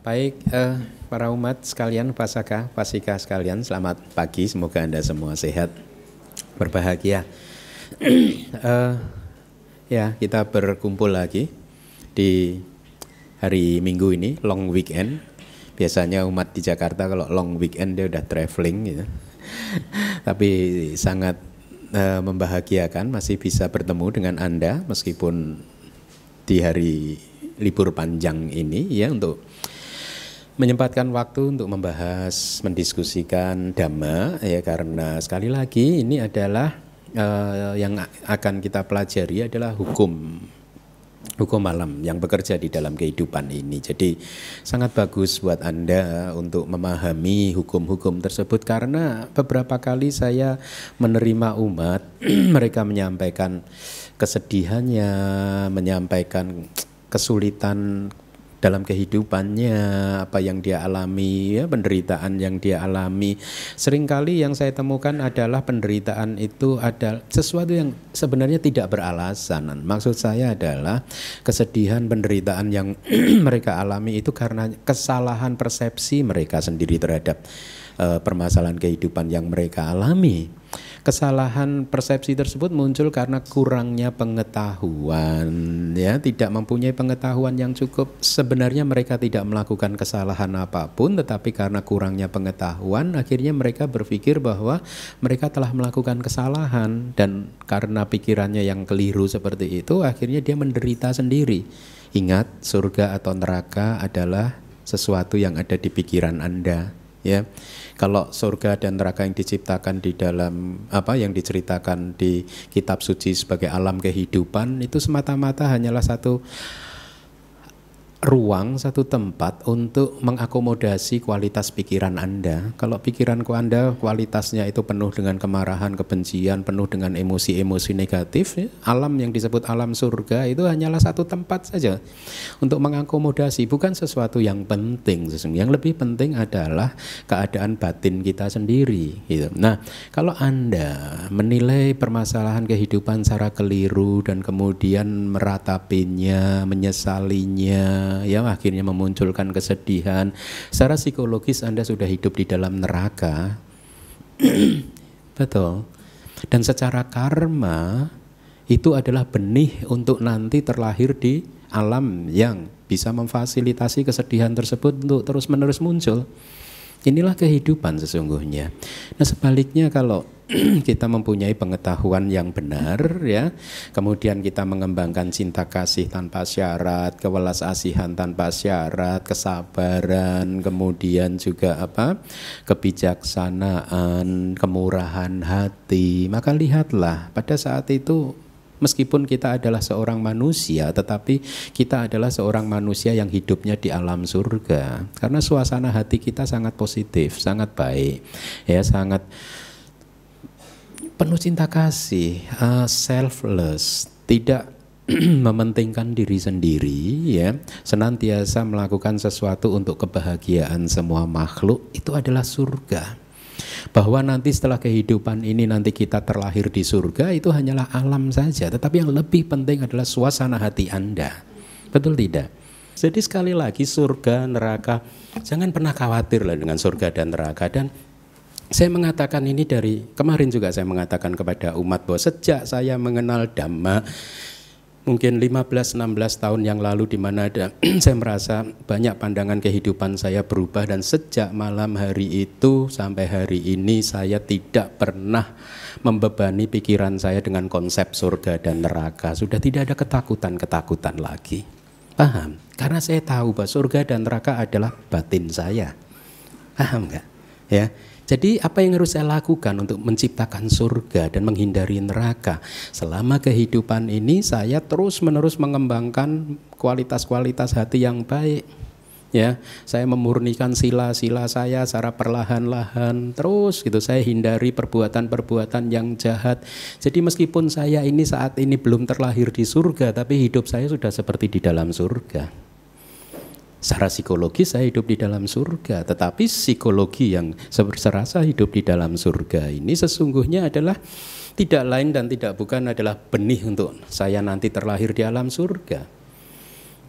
Baik, para umat sekalian, pasika sekalian, selamat pagi. Semoga Anda semua sehat, berbahagia. Ya, kita berkumpul lagi di hari Minggu ini, long weekend. Biasanya umat di Jakarta kalau long weekend dia udah traveling gitu. Tapi sangat membahagiakan masih bisa bertemu dengan Anda meskipun di hari libur panjang ini ya, untuk menyempatkan waktu untuk membahas, mendiskusikan Dhamma ya, karena sekali lagi ini adalah yang akan kita pelajari adalah hukum alam yang bekerja di dalam kehidupan ini. Jadi sangat bagus buat Anda untuk memahami hukum-hukum tersebut, karena beberapa kali saya menerima umat mereka menyampaikan kesedihannya, menyampaikan kesulitan dalam kehidupannya, apa yang dia alami, ya, penderitaan yang dia alami. Seringkali yang saya temukan adalah penderitaan itu adalah sesuatu yang sebenarnya tidak beralasan. Maksud saya adalah kesedihan, penderitaan yang mereka alami itu karena kesalahan persepsi mereka sendiri terhadap permasalahan kehidupan yang mereka alami. Kesalahan persepsi tersebut muncul karena kurangnya pengetahuan, ya, tidak mempunyai pengetahuan yang cukup. Sebenarnya mereka tidak melakukan kesalahan apapun, tetapi karena kurangnya pengetahuan akhirnya mereka berpikir bahwa mereka telah melakukan kesalahan, dan karena pikirannya yang keliru seperti itu akhirnya dia menderita sendiri. Ingat, surga atau neraka adalah sesuatu yang ada di pikiran Anda, ya. Kalau surga dan neraka yang diciptakan di dalam apa yang diceritakan di kitab suci sebagai alam kehidupan, itu semata-mata hanyalah satu ruang, satu tempat untuk mengakomodasi kualitas pikiran Anda. Kalau pikiran Anda kualitasnya itu penuh dengan kemarahan, kebencian, penuh dengan emosi-emosi negatif, ya, alam yang disebut alam surga itu hanyalah satu tempat saja untuk mengakomodasi, bukan sesuatu yang penting. Yang lebih penting adalah keadaan batin kita sendiri gitu. Nah, kalau Anda menilai permasalahan kehidupan secara keliru dan kemudian meratapinya, menyesalinya, ya, akhirnya memunculkan kesedihan, secara psikologis Anda sudah hidup di dalam neraka. Betul. Dan secara karma itu adalah benih untuk nanti terlahir di alam yang bisa memfasilitasi kesedihan tersebut untuk terus-menerus muncul. Inilah kehidupan sesungguhnya. Nah, sebaliknya kalau kita mempunyai pengetahuan yang benar, ya, kemudian kita mengembangkan cinta kasih tanpa syarat, kewelas asihan tanpa syarat, kesabaran, kemudian juga kebijaksanaan, kemurahan hati, maka lihatlah pada saat itu meskipun kita adalah seorang manusia, tetapi kita adalah seorang manusia yang hidupnya di alam surga. Karena suasana hati kita sangat positif, sangat baik, ya, sangat penuh cinta kasih, selfless, tidak mementingkan diri sendiri, ya, senantiasa melakukan sesuatu untuk kebahagiaan semua makhluk. Itu adalah surga. Bahwa nanti setelah kehidupan ini nanti kita terlahir di surga itu hanyalah alam saja, tetapi yang lebih penting adalah suasana hati Anda. Betul tidak? Jadi sekali lagi, surga, neraka, jangan pernah khawatir lah dengan surga dan neraka. Dan saya mengatakan ini dari kemarin juga, saya mengatakan kepada umat bahwa sejak saya mengenal Dhamma mungkin 15-16 tahun yang lalu, di mana saya merasa banyak pandangan kehidupan saya berubah, dan sejak malam hari itu sampai hari ini saya tidak pernah membebani pikiran saya dengan konsep surga dan neraka. Sudah tidak ada ketakutan lagi. Paham? Karena saya tahu bahwa surga dan neraka adalah batin saya. Paham enggak? Ya. Jadi apa yang harus saya lakukan untuk menciptakan surga dan menghindari neraka? Selama kehidupan ini saya terus-menerus mengembangkan kualitas-kualitas hati yang baik. Ya, saya memurnikan sila-sila saya secara perlahan-lahan terus gitu. Saya hindari perbuatan-perbuatan yang jahat. Jadi meskipun saya ini saat ini belum terlahir di surga, tapi hidup saya sudah seperti di dalam surga. Secara psikologis saya hidup di dalam surga, tetapi psikologi yang serasa hidup di dalam surga ini sesungguhnya adalah tidak lain dan tidak bukan adalah benih untuk saya nanti terlahir di alam surga.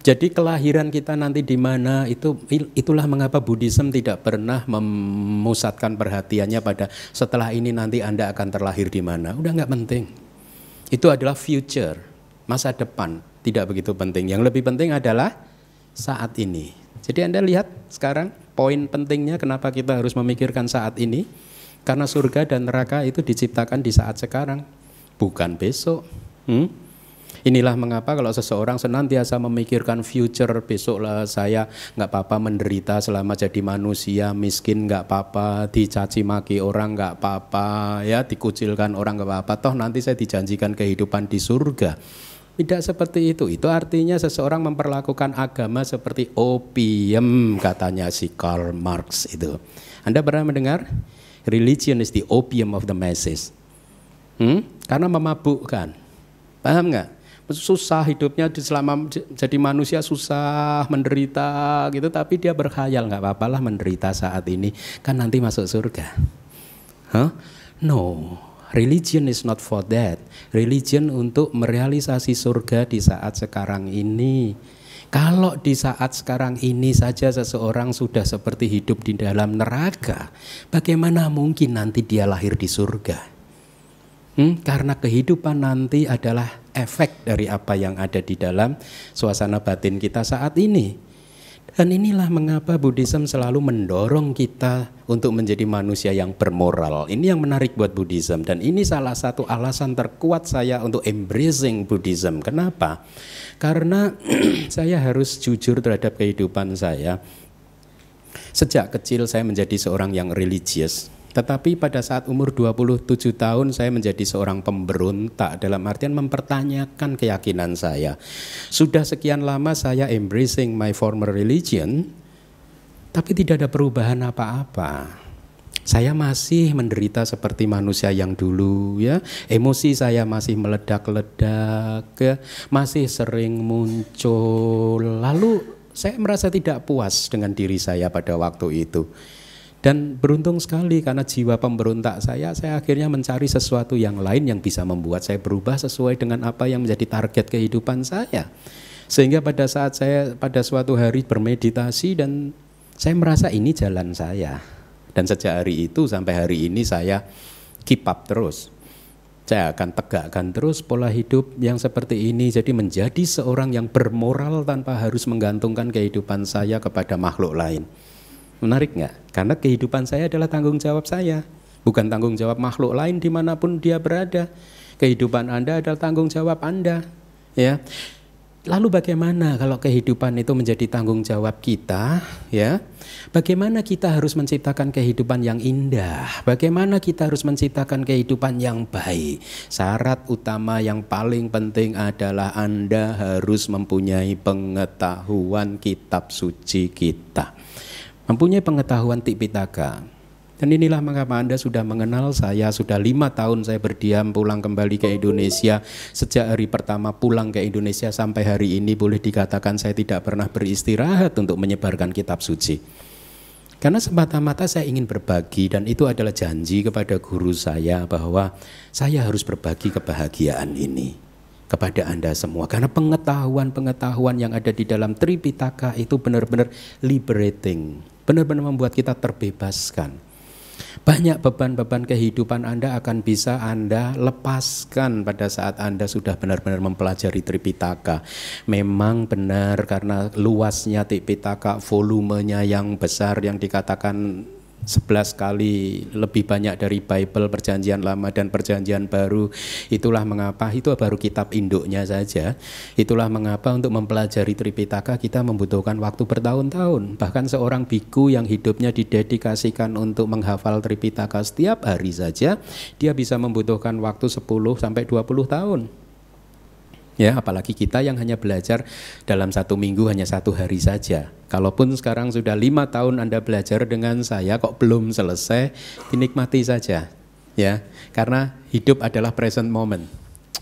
Jadi kelahiran kita nanti di mana itulah mengapa Buddhism tidak pernah memusatkan perhatiannya pada setelah ini nanti Anda akan terlahir di mana. Udah nggak penting. Itu adalah future, masa depan, tidak begitu penting. Yang lebih penting adalah saat ini. Jadi Anda lihat sekarang poin pentingnya kenapa kita harus memikirkan saat ini. Karena surga dan neraka itu diciptakan di saat sekarang, bukan besok. Inilah mengapa kalau seseorang senantiasa memikirkan future, besoklah saya nggak apa-apa menderita selama jadi manusia, miskin nggak apa-apa, dicaci maki orang nggak apa-apa, ya dikucilkan orang nggak apa-apa, toh nanti saya dijanjikan kehidupan di surga. Tidak seperti itu. Itu artinya seseorang memperlakukan agama seperti opium, katanya si Karl Marx itu. Anda pernah mendengar? Religion is the opium of the masses. Karena memabukkan. Paham nggak? Susah hidupnya selama jadi manusia, susah menderita gitu, tapi dia berkhayal nggak apa-apalah menderita saat ini, kan nanti masuk surga. No, religion is not for that. Religion untuk merealisasi surga di saat sekarang ini. Kalau di saat sekarang ini saja seseorang sudah seperti hidup di dalam neraka, bagaimana mungkin nanti dia lahir di surga? Karena kehidupan nanti adalah efek dari apa yang ada di dalam suasana batin kita saat ini. Dan inilah mengapa Buddhism selalu mendorong kita untuk menjadi manusia yang bermoral. Ini yang menarik buat Buddhism. Dan ini salah satu alasan terkuat saya untuk embracing Buddhism. Kenapa? Karena saya harus jujur terhadap kehidupan saya. Sejak kecil saya menjadi seorang yang religius. Tetapi pada saat umur 27 tahun saya menjadi seorang pemberontak, dalam artian mempertanyakan keyakinan saya. Sudah sekian lama saya embracing my former religion, tapi tidak ada perubahan apa-apa. Saya masih menderita seperti manusia yang dulu, ya. Emosi saya masih meledak-ledak, ya. Masih sering muncul. Lalu saya merasa tidak puas dengan diri saya pada waktu itu. Dan beruntung sekali karena jiwa pemberontak saya akhirnya mencari sesuatu yang lain yang bisa membuat saya berubah sesuai dengan apa yang menjadi target kehidupan saya. Sehingga pada saat saya pada suatu hari bermeditasi dan saya merasa ini jalan saya. Dan sejak hari itu sampai hari ini saya keep up terus. Saya akan tegakkan terus pola hidup yang seperti ini. Jadi menjadi seorang yang bermoral tanpa harus menggantungkan kehidupan saya kepada makhluk lain. Menarik nggak? Karena kehidupan saya adalah tanggung jawab saya, bukan tanggung jawab makhluk lain dimanapun dia berada. Kehidupan Anda adalah tanggung jawab Anda, ya. Lalu bagaimana kalau kehidupan itu menjadi tanggung jawab kita, ya? Bagaimana kita harus menciptakan kehidupan yang indah? Bagaimana kita harus menciptakan kehidupan yang baik? Syarat utama yang paling penting adalah Anda harus mempunyai pengetahuan kitab suci kita. Mempunyai pengetahuan Tipitaka. Dan inilah mengapa Anda sudah mengenal saya. Sudah 5 tahun saya berdiam pulang kembali ke Indonesia. Sejak hari pertama pulang ke Indonesia sampai hari ini boleh dikatakan saya tidak pernah beristirahat untuk menyebarkan kitab suci. Karena semata-mata saya ingin berbagi, dan itu adalah janji kepada guru saya bahwa saya harus berbagi kebahagiaan ini kepada Anda semua. Karena pengetahuan-pengetahuan yang ada di dalam Tripitaka itu benar-benar liberating, benar-benar membuat kita terbebaskan. Banyak beban-beban kehidupan Anda akan bisa Anda lepaskan pada saat Anda sudah benar-benar mempelajari Tripitaka. Memang benar karena luasnya Tripitaka, volumenya yang besar yang dikatakan 11 kali lebih banyak dari Bible, Perjanjian Lama dan Perjanjian Baru. Itulah mengapa, itu baru kitab induknya saja. Itulah mengapa untuk mempelajari Tripitaka kita membutuhkan waktu bertahun-tahun. Bahkan seorang biku yang hidupnya didedikasikan untuk menghafal Tripitaka setiap hari saja, dia bisa membutuhkan waktu 10 sampai 20 tahun. Ya, apalagi kita yang hanya belajar dalam 1 minggu hanya 1 hari saja. Kalaupun sekarang sudah 5 tahun Anda belajar dengan saya kok belum selesai, dinikmati saja. Ya, karena hidup adalah present moment.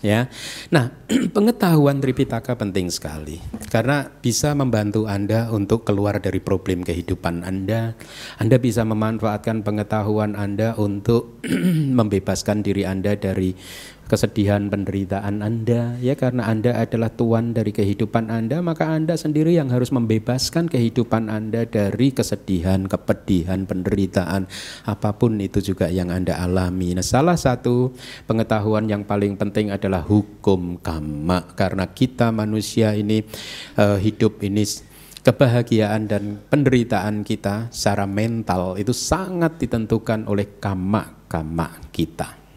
Ya, nah pengetahuan Tripitaka penting sekali karena bisa membantu Anda untuk keluar dari problem kehidupan Anda. Anda bisa memanfaatkan pengetahuan Anda untuk membebaskan diri Anda dari kesedihan penderitaan Anda, ya, karena Anda adalah tuan dari kehidupan Anda, maka Anda sendiri yang harus membebaskan kehidupan Anda dari kesedihan, kepedihan, penderitaan, apapun itu juga yang Anda alami. Nah, salah satu pengetahuan yang paling penting adalah hukum karma, karena kita manusia ini hidup ini, kebahagiaan dan penderitaan kita secara mental itu sangat ditentukan oleh karma kita.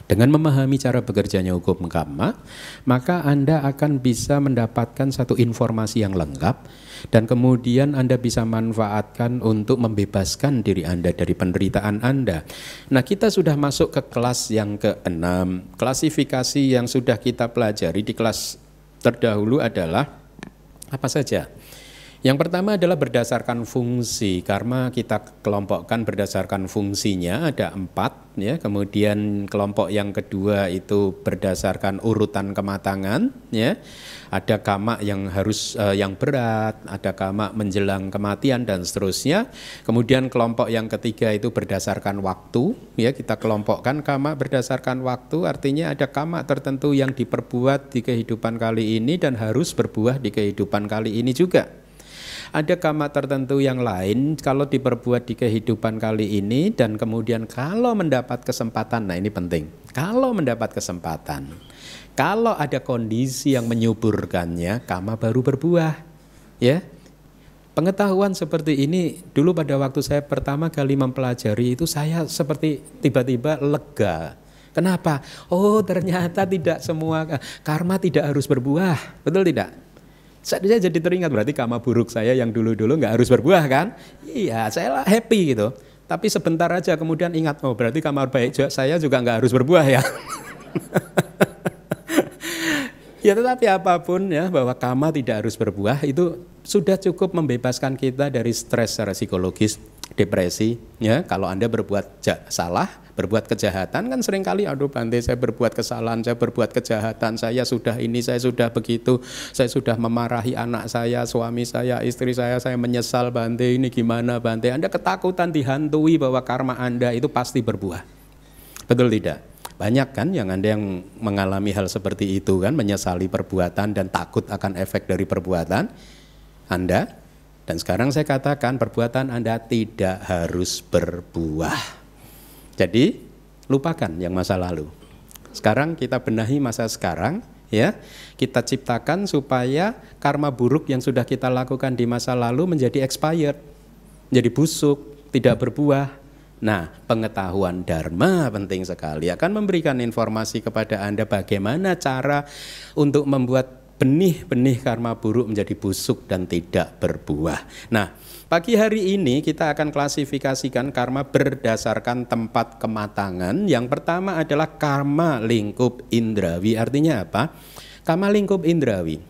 Dengan memahami cara bekerjanya hukum karma, maka Anda akan bisa mendapatkan satu informasi yang lengkap dan kemudian Anda bisa manfaatkan untuk membebaskan diri Anda dari penderitaan Anda. Nah, kita sudah masuk ke kelas yang ke-6. Klasifikasi yang sudah kita pelajari di kelas terdahulu adalah apa saja? Yang pertama adalah berdasarkan fungsi. Karma kita kelompokkan berdasarkan fungsinya, ada 4 ya. Kemudian kelompok yang kedua itu berdasarkan urutan kematangan ya. Ada karma yang harus yang berat, ada karma menjelang kematian dan seterusnya. Kemudian kelompok yang ketiga itu berdasarkan waktu ya. Kita kelompokkan karma berdasarkan waktu, artinya ada karma tertentu yang diperbuat di kehidupan kali ini dan harus berbuah di kehidupan kali ini juga. Ada karma tertentu yang lain kalau diperbuat di kehidupan kali ini dan kemudian kalau mendapat kesempatan, nah ini penting, kalau mendapat kesempatan, kalau ada kondisi yang menyuburkannya, karma baru berbuah ya. Pengetahuan seperti ini dulu pada waktu saya pertama kali mempelajari itu saya seperti tiba-tiba lega. Kenapa? Oh, ternyata tidak semua karma tidak harus berbuah, betul tidak? Saya jadi teringat berarti karma buruk saya yang dulu-dulu nggak harus berbuah kan? Iya, saya happy gitu. Tapi sebentar aja kemudian ingat, oh berarti karma baik saya juga nggak harus berbuah ya. Ya tetapi apapun ya, bahwa karma tidak harus berbuah itu sudah cukup membebaskan kita dari stres secara psikologis, depresi ya. Kalau Anda berbuat salah, berbuat kejahatan kan seringkali aduh Bante saya berbuat kesalahan, saya berbuat kejahatan, saya sudah ini, saya sudah begitu, saya sudah memarahi anak saya, suami saya, istri saya menyesal Bante, ini gimana Bante. Anda ketakutan dihantui bahwa karma Anda itu pasti berbuah. Betul tidak? Banyak kan yang Anda yang mengalami hal seperti itu kan, menyesali perbuatan dan takut akan efek dari perbuatan Anda. Dan sekarang saya katakan perbuatan Anda tidak harus berbuah. Jadi lupakan yang masa lalu. Sekarang kita benahi masa sekarang ya. Kita ciptakan supaya karma buruk yang sudah kita lakukan di masa lalu menjadi expired, menjadi busuk, tidak berbuah. Nah, pengetahuan dharma penting sekali, akan memberikan informasi kepada Anda bagaimana cara untuk membuat benih-benih karma buruk menjadi busuk dan tidak berbuah. Nah, pagi hari ini kita akan klasifikasikan karma berdasarkan tempat kematangan. Yang pertama adalah karma lingkup indrawi. Artinya apa? Karma lingkup indrawi.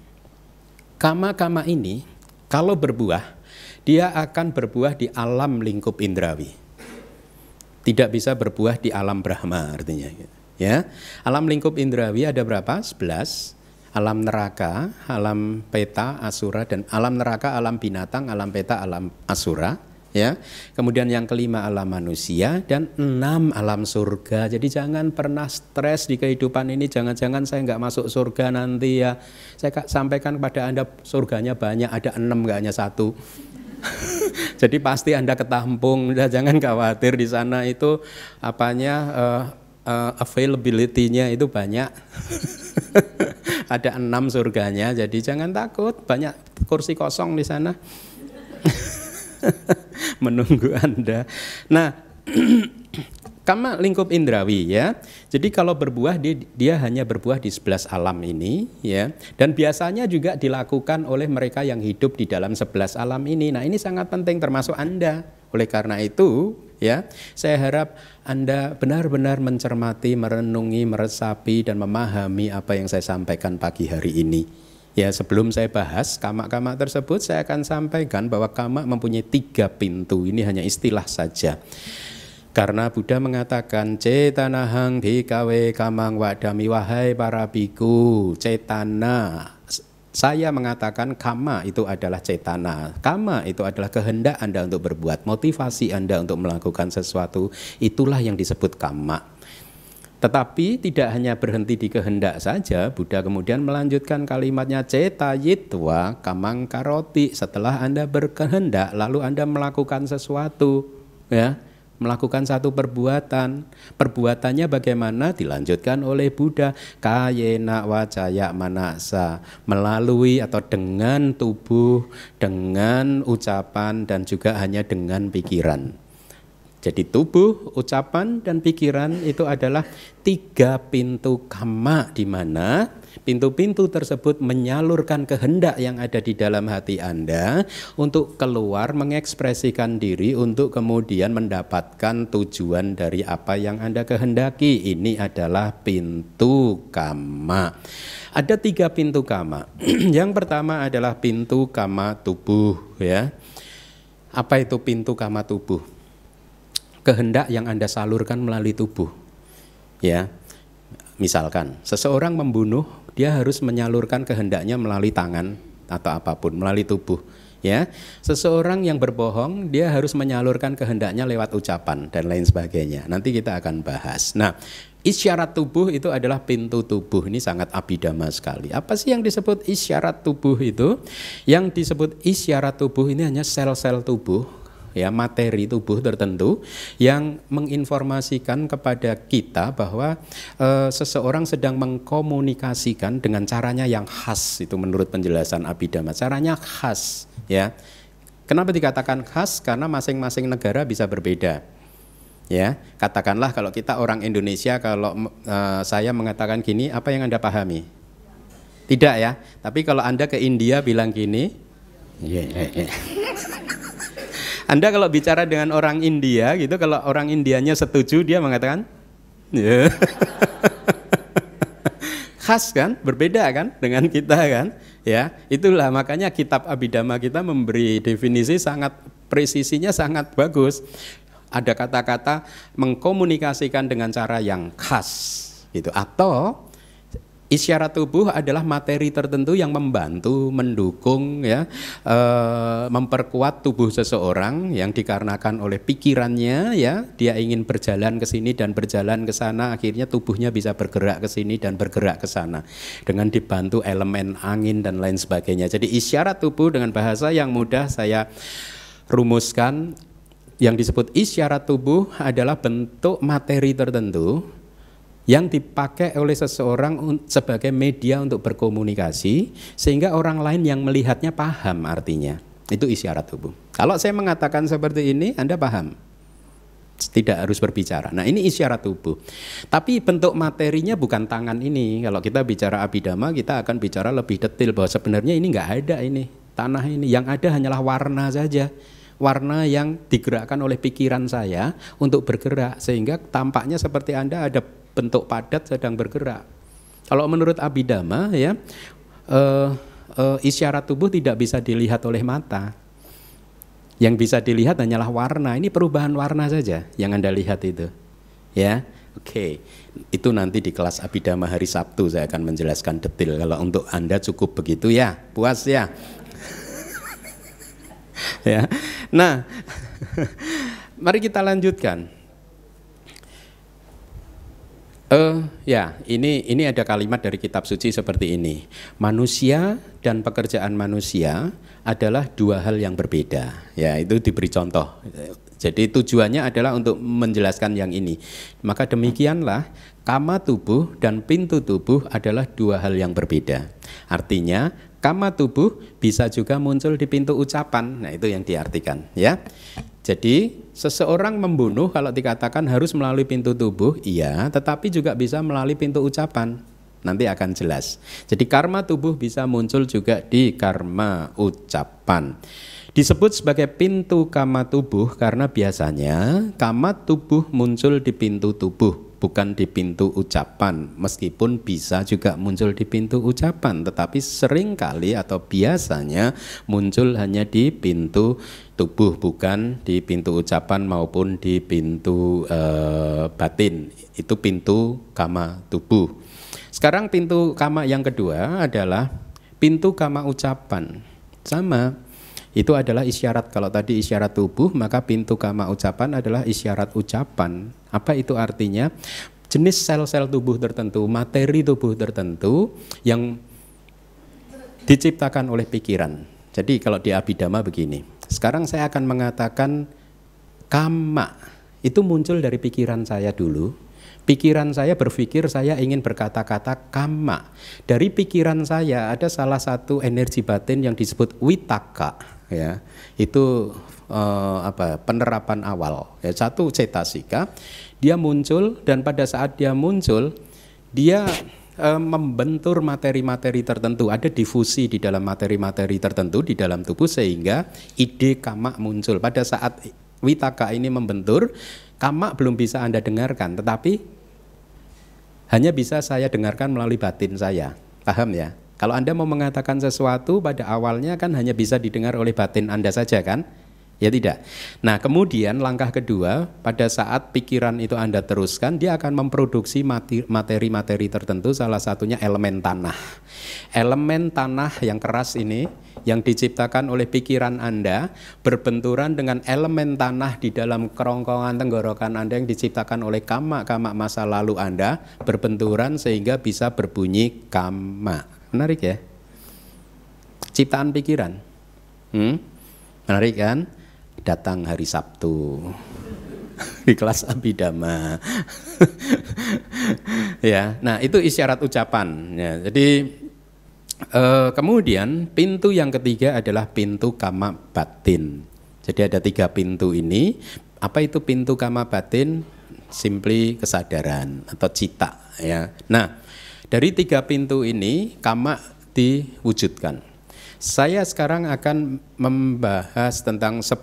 Karma-karma ini kalau berbuah, dia akan berbuah di alam lingkup indrawi. Tidak bisa berbuah di alam Brahma artinya. Ya, alam lingkup indrawi ada berapa? 11. Alam neraka, alam peta, asura, dan alam neraka, alam binatang, alam peta, alam asura. Ya, kemudian yang kelima alam manusia dan 6 alam surga. Jadi jangan pernah stres di kehidupan ini. Jangan-jangan saya nggak masuk surga nanti ya. Saya sampaikan kepada Anda surganya banyak, ada 6 nggak hanya 1. Jadi pasti Anda ketampung, jangan khawatir di sana itu availability-nya itu banyak. Ada 6 surganya, jadi jangan takut, banyak kursi kosong di sana. Menunggu Anda. Nah, karma lingkup indrawi ya. Jadi kalau berbuah dia hanya berbuah di 11 alam ini ya. Dan biasanya juga dilakukan oleh mereka yang hidup di dalam 11 alam ini. Nah, ini sangat penting termasuk Anda. Oleh karena itu ya, saya harap Anda benar-benar mencermati, merenungi, meresapi dan memahami apa yang saya sampaikan pagi hari ini. Ya, sebelum saya bahas karma-karma tersebut, saya akan sampaikan bahwa karma mempunyai 3 pintu. Ini hanya istilah saja. Karena Buddha mengatakan cetanahang bhikawe kamang wadami, wahai para biku, cetana. Saya mengatakan kama itu adalah cetana. Kama itu adalah kehendak Anda untuk berbuat, motivasi Anda untuk melakukan sesuatu. Itulah yang disebut kama. Tetapi tidak hanya berhenti di kehendak saja, Buddha kemudian melanjutkan kalimatnya cetayitwa kamang karoti. Setelah Anda berkehendak, lalu Anda melakukan sesuatu, ya, melakukan satu perbuatan. Perbuatannya bagaimana? Dilanjutkan oleh Buddha, kayena wacaya manasa, melalui atau dengan tubuh, dengan ucapan, dan juga hanya dengan pikiran. Jadi tubuh, ucapan, dan pikiran itu adalah 3 pintu kama, di mana pintu-pintu tersebut menyalurkan kehendak yang ada di dalam hati Anda untuk keluar mengekspresikan diri untuk kemudian mendapatkan tujuan dari apa yang Anda kehendaki. Ini adalah pintu kama. Ada 3 pintu kama. Yang pertama adalah pintu kama tubuh, ya. Apa itu pintu kama tubuh? Kehendak yang Anda salurkan melalui tubuh, ya. Misalkan seseorang membunuh, dia harus menyalurkan kehendaknya melalui tangan atau apapun, melalui tubuh, ya. Seseorang yang berbohong, dia harus menyalurkan kehendaknya lewat ucapan dan lain sebagainya. Nanti kita akan bahas. Nah, isyarat tubuh itu adalah pintu tubuh. Ini sangat abhidhamma sekali. Apa sih yang disebut isyarat tubuh itu? Yang disebut isyarat tubuh ini hanya sel-sel tubuh, ya, materi tubuh tertentu yang menginformasikan kepada kita bahwa seseorang sedang mengkomunikasikan dengan caranya yang khas. Itu menurut penjelasan Abhidhamma, caranya khas, ya. Kenapa dikatakan khas? Karena masing-masing negara bisa berbeda, ya. Katakanlah kalau kita orang Indonesia, kalau saya mengatakan gini, apa yang Anda pahami? Tidak, ya. Tapi kalau Anda ke India bilang gini, Anda kalau bicara dengan orang India gitu, kalau orang Indianya setuju, dia mengatakan yeah. Khas kan, berbeda kan dengan kita kan, ya. Itulah makanya kitab Abhidhamma kita memberi definisi sangat, presisinya sangat bagus. Ada kata-kata mengkomunikasikan dengan cara yang khas gitu, atau isyarat tubuh adalah materi tertentu yang membantu, mendukung, ya, memperkuat tubuh seseorang yang dikarenakan oleh pikirannya, ya, dia ingin berjalan ke sini dan berjalan ke sana, akhirnya tubuhnya bisa bergerak ke sini dan bergerak ke sana dengan dibantu elemen angin dan lain sebagainya. Jadi isyarat tubuh dengan bahasa yang mudah saya rumuskan, yang disebut isyarat tubuh adalah bentuk materi tertentu yang dipakai oleh seseorang sebagai media untuk berkomunikasi sehingga orang lain yang melihatnya paham artinya. Itu isyarat tubuh. Kalau saya mengatakan seperti ini, Anda paham. Tidak harus berbicara. Nah, ini isyarat tubuh. Tapi bentuk materinya bukan tangan ini. Kalau kita bicara Abhidhamma, kita akan bicara lebih detail bahwa sebenarnya ini nggak ada ini, tanah ini. Yang ada hanyalah warna saja. Warna yang digerakkan oleh pikiran saya untuk bergerak sehingga tampaknya seperti Anda ada bentuk padat sedang bergerak. Kalau menurut Abhidhamma, ya, isyarat tubuh tidak bisa dilihat oleh mata. Yang bisa dilihat hanyalah warna. Ini perubahan warna saja yang Anda lihat itu, ya. Oke, itu nanti di kelas Abhidhamma hari Sabtu saya akan menjelaskan detail. Kalau untuk Anda cukup begitu, ya, puas, ya. Ya. Nah, mari kita lanjutkan. Ya, ini ada kalimat dari kitab suci seperti ini. Manusia dan pekerjaan manusia adalah 2 hal yang berbeda. Ya, itu diberi contoh. Jadi tujuannya adalah untuk menjelaskan yang ini. Maka demikianlah kama tubuh dan pintu tubuh adalah 2 hal yang berbeda. Artinya kama tubuh bisa juga muncul di pintu ucapan. Nah, itu yang diartikan, ya. Jadi seseorang membunuh kalau dikatakan harus melalui pintu tubuh, iya, tetapi juga bisa melalui pintu ucapan. Nanti akan jelas. Jadi karma tubuh bisa muncul juga di karma ucapan. Disebut sebagai pintu kama tubuh karena biasanya kama tubuh muncul di pintu tubuh. bukan di pintu ucapan. Meskipun bisa juga muncul di pintu ucapan, tetapi seringkali atau biasanya muncul hanya di pintu tubuh, bukan di pintu ucapan maupun di pintu batin. Itu pintu kama tubuh. Sekarang pintu kama yang kedua adalah pintu kama ucapan. Sama. Itu adalah isyarat. Kalau tadi isyarat tubuh, maka pintu kama ucapan adalah isyarat ucapan. Apa itu artinya? Jenis sel-sel tubuh tertentu, materi tubuh tertentu yang diciptakan oleh pikiran. Jadi kalau di Abhidhamma begini, sekarang saya akan mengatakan kama itu muncul dari pikiran saya dulu. Pikiran saya berpikir saya ingin berkata-kata kama. Dari pikiran saya ada salah satu energi batin yang disebut vitaka, ya. Itu penerapan awal. Ya, satu cetasika, dia muncul dan pada saat dia muncul dia membentur materi-materi tertentu, ada difusi di dalam materi-materi tertentu di dalam tubuh sehingga ide kama muncul. Pada saat vitaka ini membentur, kama belum bisa Anda dengarkan, tetapi hanya bisa saya dengarkan melalui batin saya. Paham ya? Kalau Anda mau mengatakan sesuatu pada awalnya kan hanya bisa didengar oleh batin Anda saja kan? Ya tidak. Nah kemudian langkah kedua, pada saat pikiran itu Anda teruskan, dia akan memproduksi materi-materi tertentu, salah satunya elemen tanah. Elemen tanah yang keras ini, yang diciptakan oleh pikiran Anda, berbenturan dengan elemen tanah di dalam kerongkongan tenggorokan Anda yang diciptakan oleh kama-kama masa lalu Anda, berbenturan sehingga bisa berbunyi kama. Menarik ya? Ciptaan pikiran. Menarik kan? Datang hari Sabtu di kelas Abhidhamma. Ya, nah itu isyarat ucapan. Ya, jadi kemudian pintu yang ketiga adalah pintu kama batin. Jadi ada 3 pintu ini. Apa itu pintu kama batin? Simply kesadaran atau cita. Ya. Nah dari 3 pintu ini kama diwujudkan. Saya sekarang akan membahas tentang 10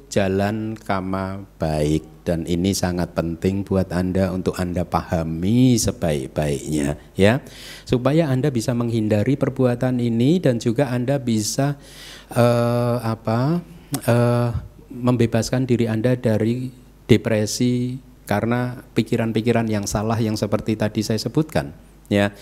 jalan kama baik, dan ini sangat penting buat Anda untuk Anda pahami sebaik-baiknya ya, supaya Anda bisa menghindari perbuatan ini dan juga Anda bisa membebaskan diri Anda dari depresi karena pikiran-pikiran yang salah yang seperti tadi saya sebutkan ya.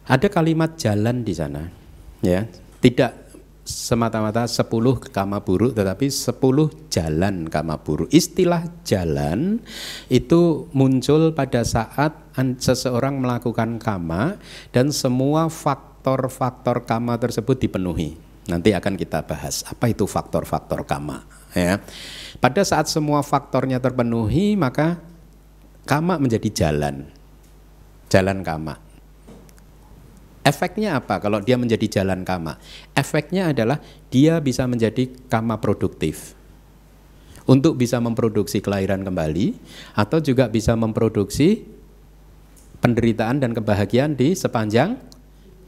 Ada kalimat jalan di sana. Ya, tidak semata-mata 10 kama buruk, tetapi 10 jalan kama buruk. Istilah jalan itu muncul pada saat seseorang melakukan kama dan semua faktor-faktor kama tersebut dipenuhi. Nanti akan kita bahas apa itu faktor-faktor kama. Ya. Pada saat semua faktornya terpenuhi, maka kama menjadi jalan kama. Efeknya apa kalau dia menjadi jalan kama? Efeknya adalah dia bisa menjadi kama produktif. Untuk bisa memproduksi kelahiran kembali atau juga bisa memproduksi penderitaan dan kebahagiaan di sepanjang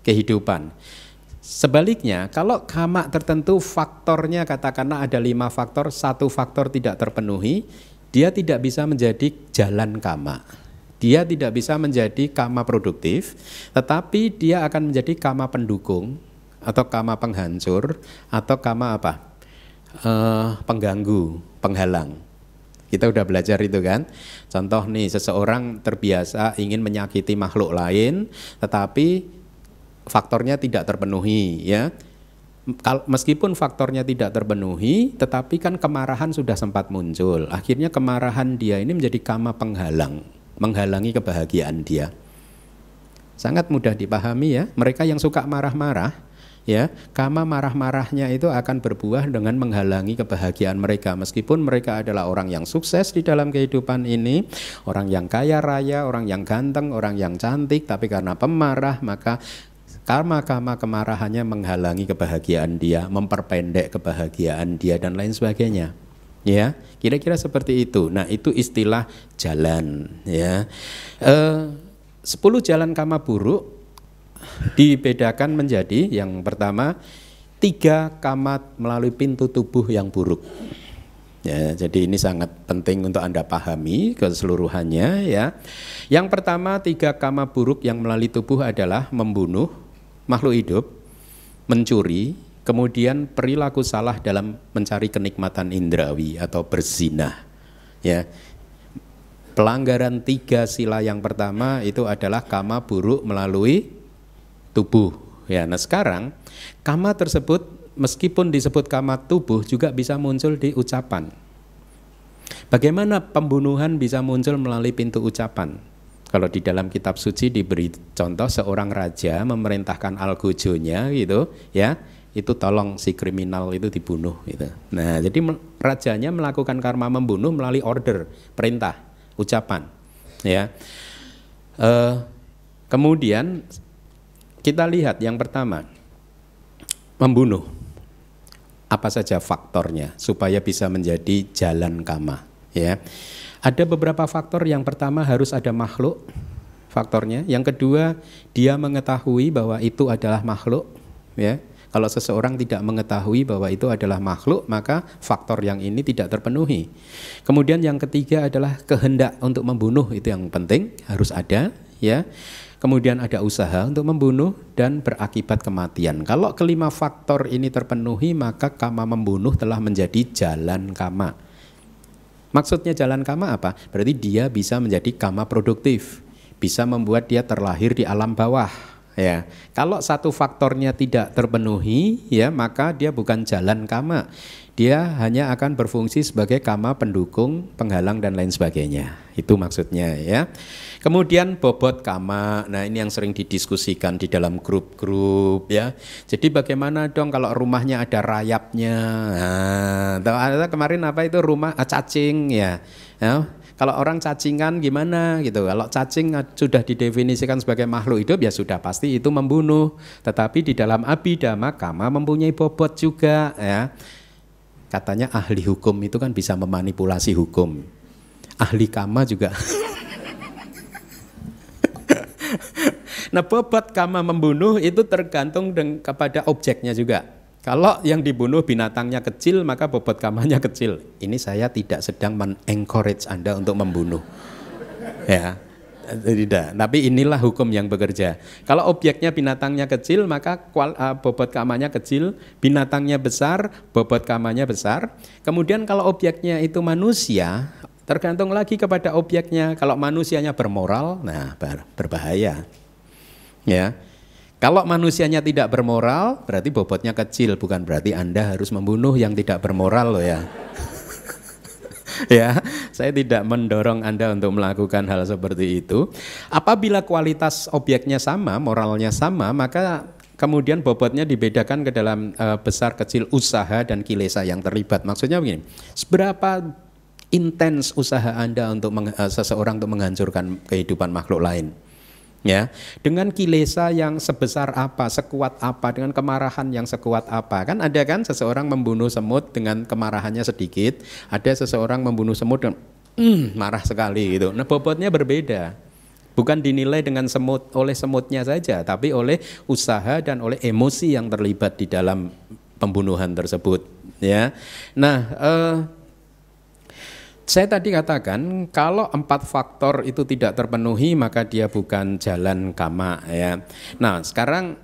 kehidupan. Sebaliknya, kalau kama tertentu faktornya katakanlah ada 5 faktor, 1 faktor tidak terpenuhi, dia tidak bisa menjadi jalan kama. Dia tidak bisa menjadi kama produktif, tetapi dia akan menjadi kama pendukung atau kama penghancur atau kama apa? Pengganggu, penghalang. Kita udah belajar itu kan. Contoh nih, seseorang terbiasa ingin menyakiti makhluk lain, tetapi faktornya tidak terpenuhi ya. Meskipun faktornya tidak terpenuhi, tetapi kan kemarahan sudah sempat muncul. Akhirnya kemarahan dia ini menjadi kama penghalang, menghalangi kebahagiaan dia. Sangat mudah dipahami ya. Mereka yang suka marah-marah ya, kama marah-marahnya itu akan berbuah dengan menghalangi kebahagiaan mereka. Meskipun mereka adalah orang yang sukses di dalam kehidupan ini, orang yang kaya raya, orang yang ganteng, orang yang cantik, tapi karena pemarah maka karma-karma kemarahannya menghalangi kebahagiaan dia, memperpendek kebahagiaan dia dan lain sebagainya. Ya, kira-kira seperti itu. Nah, itu istilah jalan. Ya, 10 jalan kama buruk dibedakan menjadi yang pertama 3 kama melalui pintu tubuh yang buruk. Ya, jadi ini sangat penting untuk Anda pahami keseluruhannya ya. Yang pertama, 3 kama buruk yang melalui tubuh adalah membunuh makhluk hidup, mencuri, kemudian perilaku salah dalam mencari kenikmatan indrawi atau berzina. Ya. Pelanggaran 3 sila yang pertama itu adalah kama buruk melalui tubuh. Ya, nah sekarang kama tersebut meskipun disebut kama tubuh juga bisa muncul di ucapan. Bagaimana pembunuhan bisa muncul melalui pintu ucapan? Kalau di dalam kitab suci diberi contoh seorang raja memerintahkan algojonya gitu, ya, itu tolong si kriminal itu dibunuh gitu. Nah, jadi rajanya melakukan karma membunuh melalui order, perintah, ucapan, ya. Kemudian kita lihat yang pertama, membunuh. Apa saja faktornya supaya bisa menjadi jalan kama, ya. Ada beberapa faktor. Yang pertama harus ada makhluk faktornya. Yang kedua dia mengetahui bahwa itu adalah makhluk, ya. Kalau seseorang tidak mengetahui bahwa itu adalah makhluk, maka faktor yang ini tidak terpenuhi. Kemudian yang ketiga adalah kehendak untuk membunuh, itu yang penting harus ada, ya. Kemudian ada usaha untuk membunuh dan berakibat kematian. Kalau kelima faktor ini terpenuhi, maka kama membunuh telah menjadi jalan kama. Maksudnya jalan kama apa? Berarti dia bisa menjadi kama produktif, bisa membuat dia terlahir di alam bawah. Ya, kalau satu faktornya tidak terpenuhi, ya maka dia bukan jalan kama. Dia hanya akan berfungsi sebagai kama pendukung, penghalang dan lain sebagainya. Itu maksudnya, ya. Kemudian bobot kama. Nah, ini yang sering didiskusikan di dalam grup-grup, ya. Jadi bagaimana dong kalau rumahnya ada rayapnya? Nah, ada kemarin apa itu rumah cacing, ya. Ya. Kalau orang cacingan gimana gitu. Kalau cacing sudah didefinisikan sebagai makhluk hidup, ya sudah pasti itu membunuh. Tetapi di dalam abhidhamma kama mempunyai bobot juga, ya. Katanya ahli hukum itu kan bisa memanipulasi hukum. Ahli kama juga. Nah, bobot kama membunuh itu tergantung kepada objeknya juga. Kalau yang dibunuh binatangnya kecil, maka bobot kamanya kecil. Ini saya tidak sedang men-encourage Anda untuk membunuh, ya, tidak. Tapi inilah hukum yang bekerja. Kalau objeknya binatangnya kecil, maka bobot kamanya kecil. Binatangnya besar, bobot kamanya besar. Kemudian kalau objeknya itu manusia, tergantung lagi kepada objeknya. Kalau manusianya bermoral, nah berbahaya, ya. Kalau manusianya tidak bermoral, berarti bobotnya kecil, bukan berarti Anda harus membunuh yang tidak bermoral loh, ya. Ya, saya tidak mendorong Anda untuk melakukan hal seperti itu. Apabila kualitas objeknya sama, moralnya sama, maka kemudian bobotnya dibedakan ke dalam besar, kecil, usaha dan kilesa yang terlibat. Maksudnya begini, seberapa intens usaha Anda untuk seseorang untuk menghancurkan kehidupan makhluk lain. Ya, dengan kilesa yang sebesar apa, sekuat apa, dengan kemarahan yang sekuat apa. Kan ada kan seseorang membunuh semut dengan kemarahannya sedikit, ada seseorang membunuh semut dengan marah sekali gitu. Nah, bobotnya berbeda. Bukan dinilai dengan oleh semutnya saja, tapi oleh usaha dan oleh emosi yang terlibat di dalam pembunuhan tersebut, ya. Nah, saya tadi katakan kalau 4 faktor itu tidak terpenuhi maka dia bukan jalan kama, ya. Nah, sekarang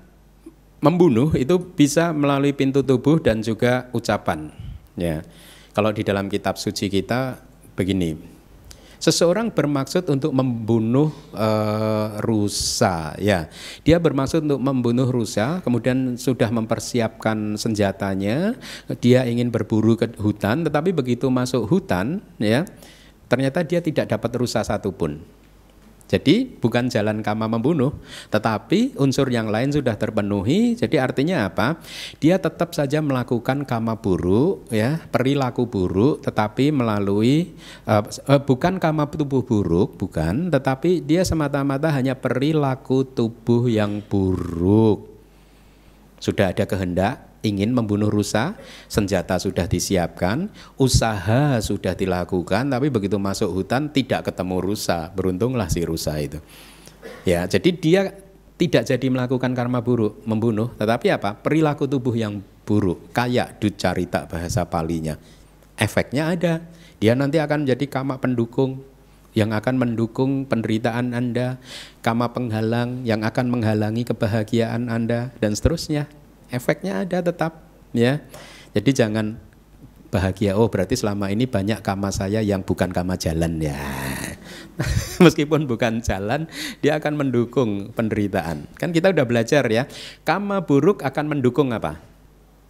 membunuh itu bisa melalui pintu tubuh dan juga ucapan, ya. Kalau di dalam kitab suci kita begini, seseorang bermaksud untuk membunuh rusa, ya. Dia bermaksud untuk membunuh rusa, kemudian sudah mempersiapkan senjatanya, dia ingin berburu ke hutan, tetapi begitu masuk hutan, ya, ternyata dia tidak dapat rusa satupun. Jadi bukan jalan kama membunuh, tetapi unsur yang lain sudah terpenuhi. Jadi artinya apa? Dia tetap saja melakukan kama buruk, ya, perilaku buruk, tetapi melalui bukan kama tubuh buruk, bukan, tetapi dia semata-mata hanya perilaku tubuh yang buruk. Sudah ada kehendak ingin membunuh rusa, senjata sudah disiapkan, usaha sudah dilakukan, tapi begitu masuk hutan tidak ketemu rusa, beruntunglah si rusa itu. Ya, jadi dia tidak jadi melakukan karma buruk, membunuh, tetapi apa? Perilaku tubuh yang buruk, kayak ducarita bahasa Palinya. efeknya ada. Dia nanti akan menjadi kama pendukung yang akan mendukung penderitaan Anda, kama penghalang yang akan menghalangi kebahagiaan Anda, dan seterusnya. Efeknya ada tetap, ya. Jadi jangan bahagia, oh berarti selama ini banyak kama saya yang bukan kama jalan, ya. Meskipun bukan jalan, dia akan mendukung penderitaan. Kan kita udah belajar ya, kama buruk akan mendukung apa?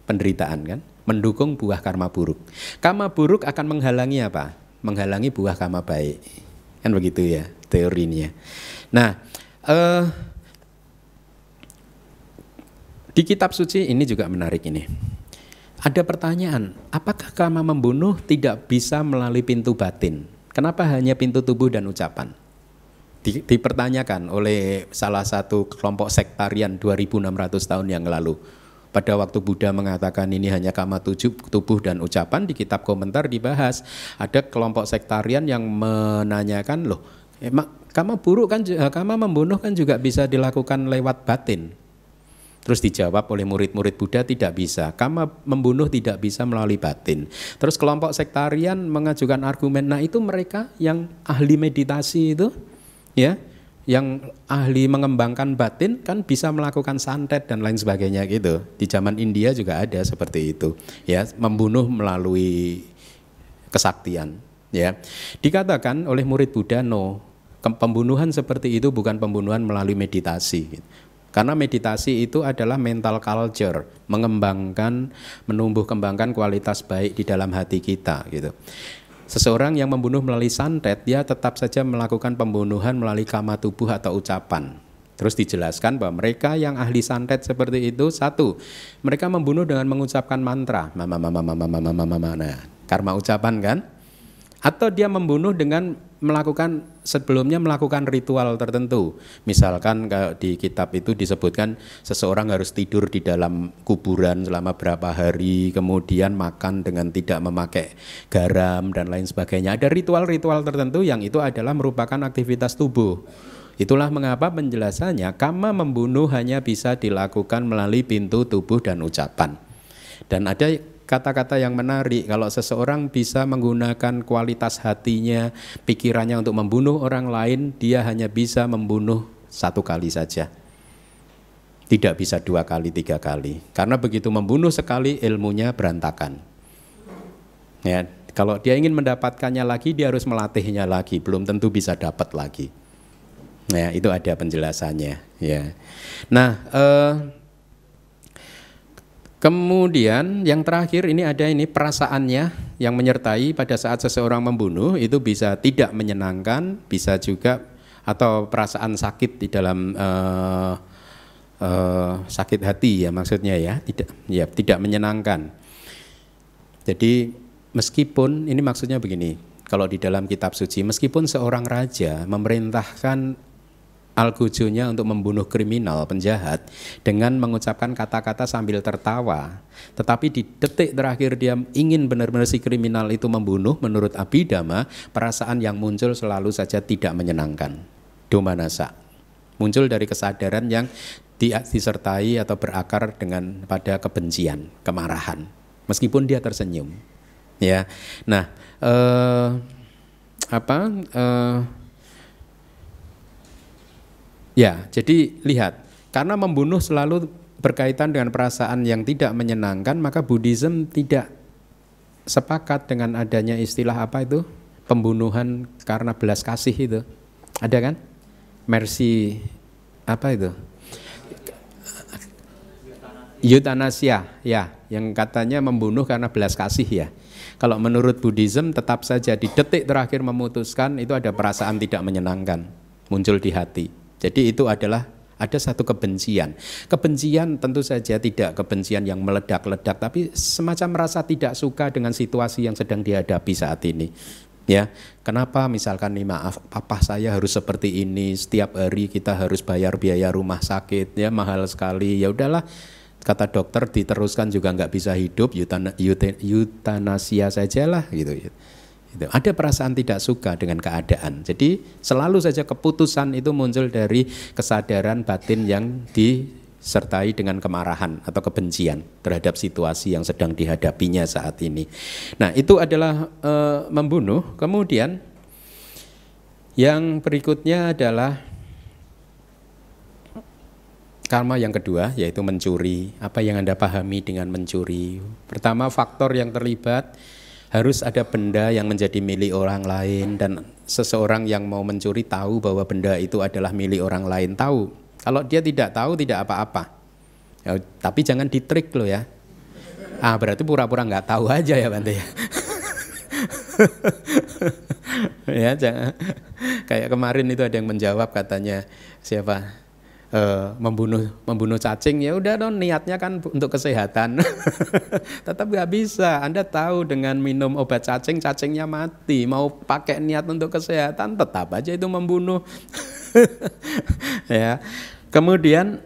Penderitaan kan? Mendukung buah karma buruk. Kama buruk akan menghalangi apa? Menghalangi buah kama baik. Kan begitu ya teorinya. Nah, di kitab suci ini juga menarik ini. Ada pertanyaan, apakah kama membunuh tidak bisa melalui pintu batin? Kenapa hanya pintu tubuh dan ucapan? Dipertanyakan oleh salah satu kelompok sektarian 2600 tahun yang lalu. Pada waktu Buddha mengatakan ini hanya kama tubuh dan ucapan, di kitab komentar dibahas. Ada kelompok sektarian yang menanyakan, loh, kama buruk kan, kama membunuh kan juga bisa dilakukan lewat batin. Terus dijawab oleh murid-murid Buddha, tidak bisa. Kama membunuh tidak bisa melalui batin. Terus kelompok sektarian mengajukan argumen, nah itu mereka yang ahli meditasi itu, ya, yang ahli mengembangkan batin kan bisa melakukan santet dan lain sebagainya gitu. Di zaman India juga ada seperti itu, ya, membunuh melalui kesaktian, ya. Dikatakan oleh murid Buddha, no, pembunuhan seperti itu bukan pembunuhan melalui meditasi. Karena meditasi itu adalah mental culture, menumbuh kembangkan kualitas baik di dalam hati kita gitu. Seseorang yang membunuh melalui santet, dia tetap saja melakukan pembunuhan melalui kama tubuh atau ucapan. Terus dijelaskan bahwa mereka yang ahli santet seperti itu, satu, mereka membunuh dengan mengucapkan mantra, nah, karma ucapan kan? Atau dia membunuh dengan sebelumnya melakukan ritual tertentu. Misalkan di kitab itu disebutkan seseorang harus tidur di dalam kuburan selama berapa hari, kemudian makan dengan tidak memakai garam dan lain sebagainya. Ada ritual-ritual tertentu yang itu adalah merupakan aktivitas tubuh. Itulah mengapa penjelasannya kama membunuh hanya bisa dilakukan melalui pintu tubuh dan ucapan. Dan ada kata-kata yang menarik, kalau seseorang bisa menggunakan kualitas hatinya, pikirannya untuk membunuh orang lain, dia hanya bisa membunuh satu kali saja. Tidak bisa 2 kali, 3 kali. Karena begitu membunuh sekali, ilmunya berantakan. Ya, kalau dia ingin mendapatkannya lagi, dia harus melatihnya lagi, belum tentu bisa dapat lagi. Nah, itu ada penjelasannya. Ya. Nah, kemudian yang terakhir ini ada perasaannya yang menyertai pada saat seseorang membunuh itu bisa tidak menyenangkan, bisa juga atau perasaan sakit di dalam sakit hati ya maksudnya ya, tidak menyenangkan. Jadi meskipun ini maksudnya begini, kalau di dalam kitab suci meskipun seorang raja memerintahkan algojonya untuk membunuh kriminal, penjahat dengan mengucapkan kata-kata sambil tertawa, tetapi di detik terakhir dia ingin benar-benar si kriminal itu membunuh, menurut Abhidhamma perasaan yang muncul selalu saja tidak menyenangkan. Domanassa muncul dari kesadaran yang disertai atau berakar dengan pada kebencian, kemarahan, meskipun dia tersenyum. Ya, nah ya, jadi lihat, karena membunuh selalu berkaitan dengan perasaan yang tidak menyenangkan, maka Buddhism tidak sepakat dengan adanya istilah apa itu? Pembunuhan karena belas kasih itu. Ada kan? Mercy, apa itu? Euthanasia, ya, yang katanya membunuh karena belas kasih ya. Kalau menurut Buddhism tetap saja di detik terakhir memutuskan itu ada perasaan tidak menyenangkan muncul di hati. Jadi itu adalah ada satu kebencian. Kebencian tentu saja tidak kebencian yang meledak-ledak, tapi semacam merasa tidak suka dengan situasi yang sedang dihadapi saat ini. Ya, kenapa misalkan nih maaf, papa saya harus seperti ini, setiap hari kita harus bayar biaya rumah sakit, ya mahal sekali. Ya udahlah, kata dokter diteruskan juga nggak bisa hidup, eutanasia sajalah gitu. Ada perasaan tidak suka dengan keadaan. Jadi selalu saja keputusan itu muncul dari kesadaran batin yang disertai dengan kemarahan atau kebencian terhadap situasi yang sedang dihadapinya saat ini. Nah, itu adalah membunuh. Kemudian yang berikutnya adalah karma yang kedua, yaitu mencuri. Apa yang Anda pahami dengan mencuri? Pertama, faktor yang terlibat harus ada benda yang menjadi milik orang lain, dan seseorang yang mau mencuri tahu bahwa benda itu adalah milik orang lain, tahu. Kalau dia tidak tahu, tidak apa-apa. Ya, tapi jangan ditrik loh ya. Berarti pura-pura nggak tahu aja ya Bante ya. Ya, jangan. Kayak kemarin itu ada yang menjawab, katanya siapa? Membunuh cacing, ya udah dong, niatnya kan untuk kesehatan. Tetap nggak bisa. Anda tahu dengan minum obat cacing, cacingnya mati. Mau pakai niat untuk kesehatan, tetap aja itu membunuh. Ya. Kemudian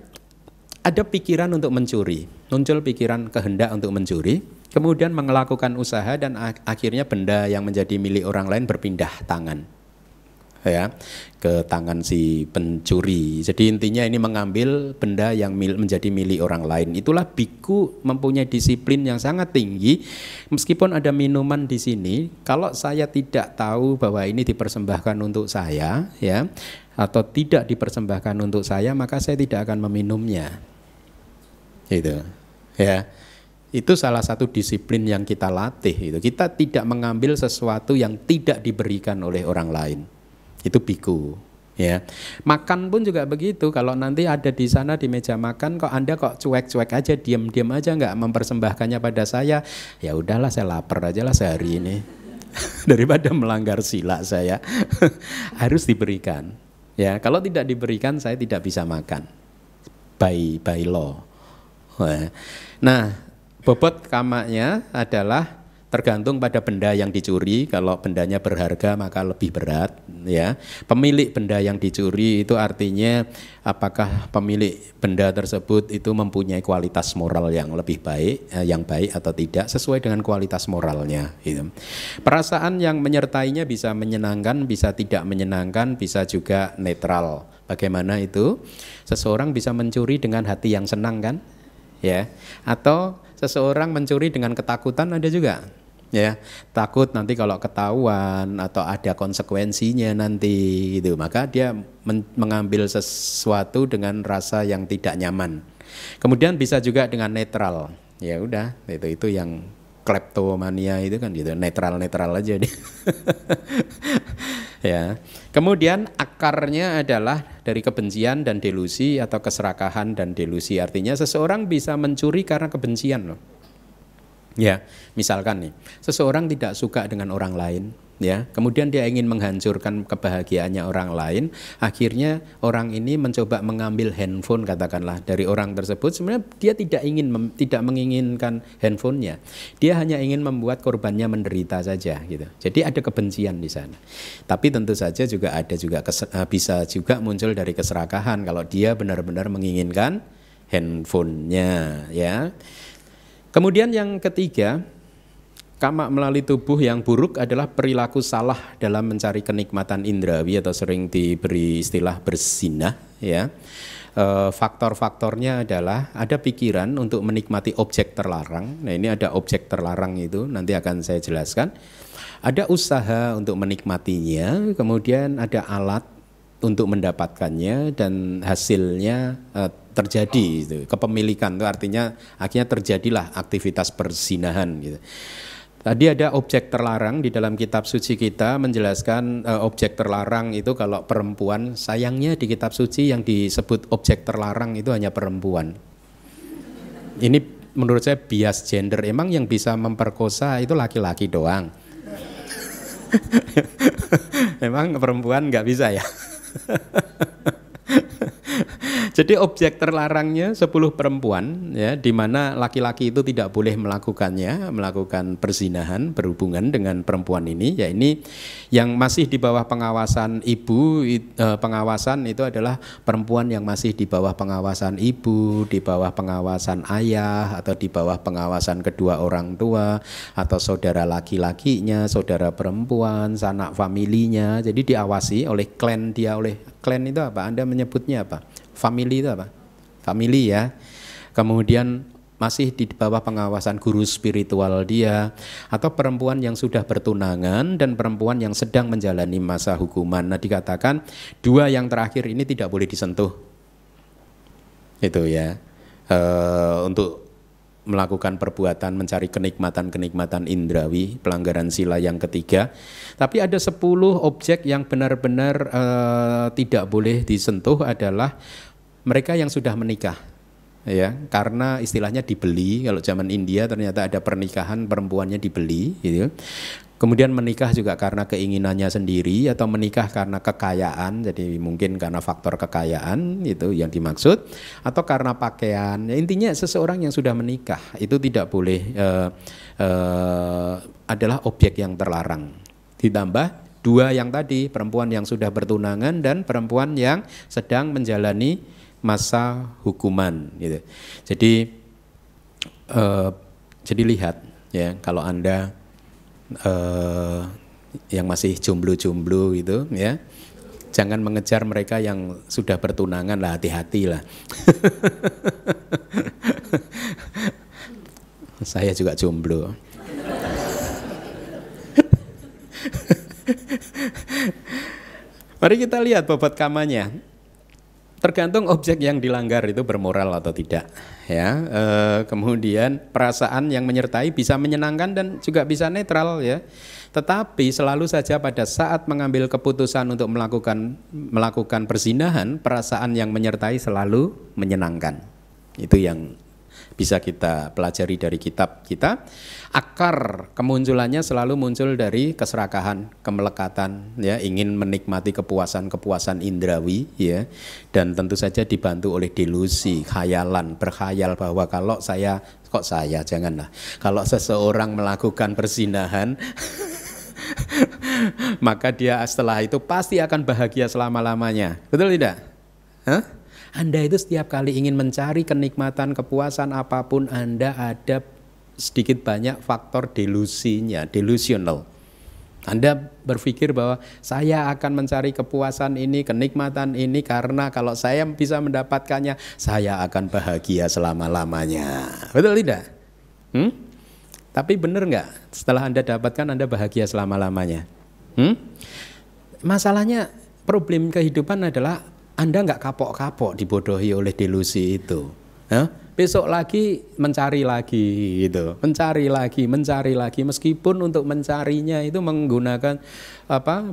ada pikiran untuk mencuri, muncul pikiran kehendak untuk mencuri, kemudian melakukan usaha, dan akhirnya benda yang menjadi milik orang lain berpindah tangan, ya, ke tangan si pencuri. Jadi intinya ini mengambil benda yang menjadi milik orang lain. Itulah biku mempunyai disiplin yang sangat tinggi. Meskipun ada minuman di sini, kalau saya tidak tahu bahwa ini dipersembahkan untuk saya, ya, atau tidak dipersembahkan untuk saya, maka saya tidak akan meminumnya. Gitu. Ya. Itu salah satu disiplin yang kita latih. Itu kita tidak mengambil sesuatu yang tidak diberikan oleh orang lain. Itu biku, ya. Makan pun juga begitu. Kalau nanti ada di sana di meja makan, kok Anda kok cuek-cuek aja, diam-diam aja, nggak mempersembahkannya pada saya, ya udahlah, saya lapar aja lah sehari ini. Daripada melanggar sila saya. Harus diberikan. Ya, kalau tidak diberikan saya tidak bisa makan. By law. Nah, bobot kamanya adalah tergantung pada benda yang dicuri. Kalau bendanya berharga maka lebih berat, ya. Pemilik benda yang dicuri itu artinya apakah pemilik benda tersebut itu mempunyai kualitas moral yang lebih baik, yang baik atau tidak, sesuai dengan kualitas moralnya, gitu. Perasaan yang menyertainya bisa menyenangkan, bisa tidak menyenangkan, bisa juga netral. Bagaimana itu? Seseorang bisa mencuri dengan hati yang senang, kan? Ya. Atau seseorang mencuri dengan ketakutan, ada juga. Ya, takut nanti kalau ketahuan atau ada konsekuensinya nanti, gitu. Maka dia mengambil sesuatu dengan rasa yang tidak nyaman. Kemudian bisa juga dengan netral. Ya udah, itu yang kleptomania itu kan gitu, netral aja nih. Ya. Kemudian akarnya adalah dari kebencian dan delusi, atau keserakahan dan delusi. Artinya seseorang bisa mencuri karena kebencian loh. Ya, misalkan nih, seseorang tidak suka dengan orang lain, ya, kemudian dia ingin menghancurkan kebahagiaannya orang lain. Akhirnya orang ini mencoba mengambil handphone, katakanlah, dari orang tersebut. Sebenarnya dia tidak menginginkan handphonenya. Dia hanya ingin membuat korbannya menderita saja, gitu. Jadi ada kebencian di sana. Tapi tentu saja bisa juga muncul dari keserakahan kalau dia benar-benar menginginkan handphonenya, ya. Kemudian yang ketiga, kama melalui tubuh yang buruk adalah perilaku salah dalam mencari kenikmatan indrawi, atau sering diberi istilah berzinah, ya. Faktor-faktornya adalah ada pikiran untuk menikmati objek terlarang. Nah, ini ada objek terlarang itu, nanti akan saya jelaskan. Ada usaha untuk menikmatinya, kemudian ada alat untuk mendapatkannya, dan hasilnya terjadi itu, kepemilikan. Itu artinya akhirnya terjadilah aktivitas perzinahan, gitu. Tadi ada objek terlarang. Di dalam kitab suci kita menjelaskan objek terlarang itu kalau perempuan. Sayangnya di kitab suci yang disebut objek terlarang itu hanya perempuan. Ini menurut saya bias gender. Emang yang bisa memperkosa itu laki-laki doang. Emang perempuan nggak bisa ya? Jadi objek terlarangnya 10 perempuan, ya, di mana laki-laki itu tidak boleh melakukan perzinahan, berhubungan dengan perempuan ini. Ya, ini yang masih di bawah pengawasan ibu. Pengawasan itu adalah perempuan yang masih di bawah pengawasan ibu, di bawah pengawasan ayah, atau di bawah pengawasan kedua orang tua, atau saudara laki-lakinya, saudara perempuan, sanak familinya. Jadi diawasi oleh klan dia. Oleh klan itu apa? Anda menyebutnya apa? Family itu apa? family ya. Kemudian masih di bawah pengawasan guru spiritual dia, atau perempuan yang sudah bertunangan dan perempuan yang sedang menjalani masa hukuman. Nah, dikatakan dua yang terakhir ini tidak boleh disentuh. Itu ya. Untuk melakukan perbuatan mencari kenikmatan-kenikmatan indrawi, pelanggaran sila yang ketiga. Tapi ada 10 objek yang benar-benar tidak boleh disentuh adalah mereka yang sudah menikah. Ya, karena istilahnya dibeli. Kalau zaman India ternyata ada pernikahan perempuannya dibeli gitu. Kemudian menikah juga karena keinginannya sendiri atau menikah karena kekayaan, jadi mungkin karena faktor kekayaan itu yang dimaksud, atau karena pakaian. Ya, intinya seseorang yang sudah menikah itu tidak boleh adalah objek yang terlarang. Ditambah 2 yang tadi, perempuan yang sudah bertunangan dan perempuan yang sedang menjalani masa hukuman gitu. Jadi lihat ya, kalau Anda yang masih jomblo-jomblo gitu ya, jangan mengejar mereka yang sudah bertunangan lah, hati-hati lah. Saya juga jomblo. Mari kita lihat bobot kamanya. Tergantung objek yang dilanggar itu bermoral atau tidak, ya. Kemudian perasaan yang menyertai bisa menyenangkan dan juga bisa netral, ya. Tetapi selalu saja pada saat mengambil keputusan untuk melakukan perzinahan, perasaan yang menyertai selalu menyenangkan. Itu yang bisa kita pelajari dari kitab kita. Akar kemunculannya selalu muncul dari keserakahan, kemelekatan, ya, ingin menikmati kepuasan indrawi, ya, dan tentu saja dibantu oleh delusi, khayalan, berkhayal bahwa kalau janganlah, kalau seseorang melakukan perzinahan maka dia setelah itu pasti akan bahagia selama-lamanya. Betul tidak? Hah? Anda itu setiap kali ingin mencari kenikmatan, kepuasan apapun, Anda ada sedikit banyak faktor delusinya, delusional. Anda berpikir bahwa saya akan mencari kepuasan ini, kenikmatan ini karena kalau saya bisa mendapatkannya, saya akan bahagia selama-lamanya. Betul tidak? Tapi benar nggak? Setelah Anda dapatkan, Anda bahagia selama-lamanya? Masalahnya, problem kehidupan adalah Anda nggak kapok-kapok dibodohi oleh delusi itu. Besok lagi mencari lagi gitu, mencari lagi meskipun untuk mencarinya itu menggunakan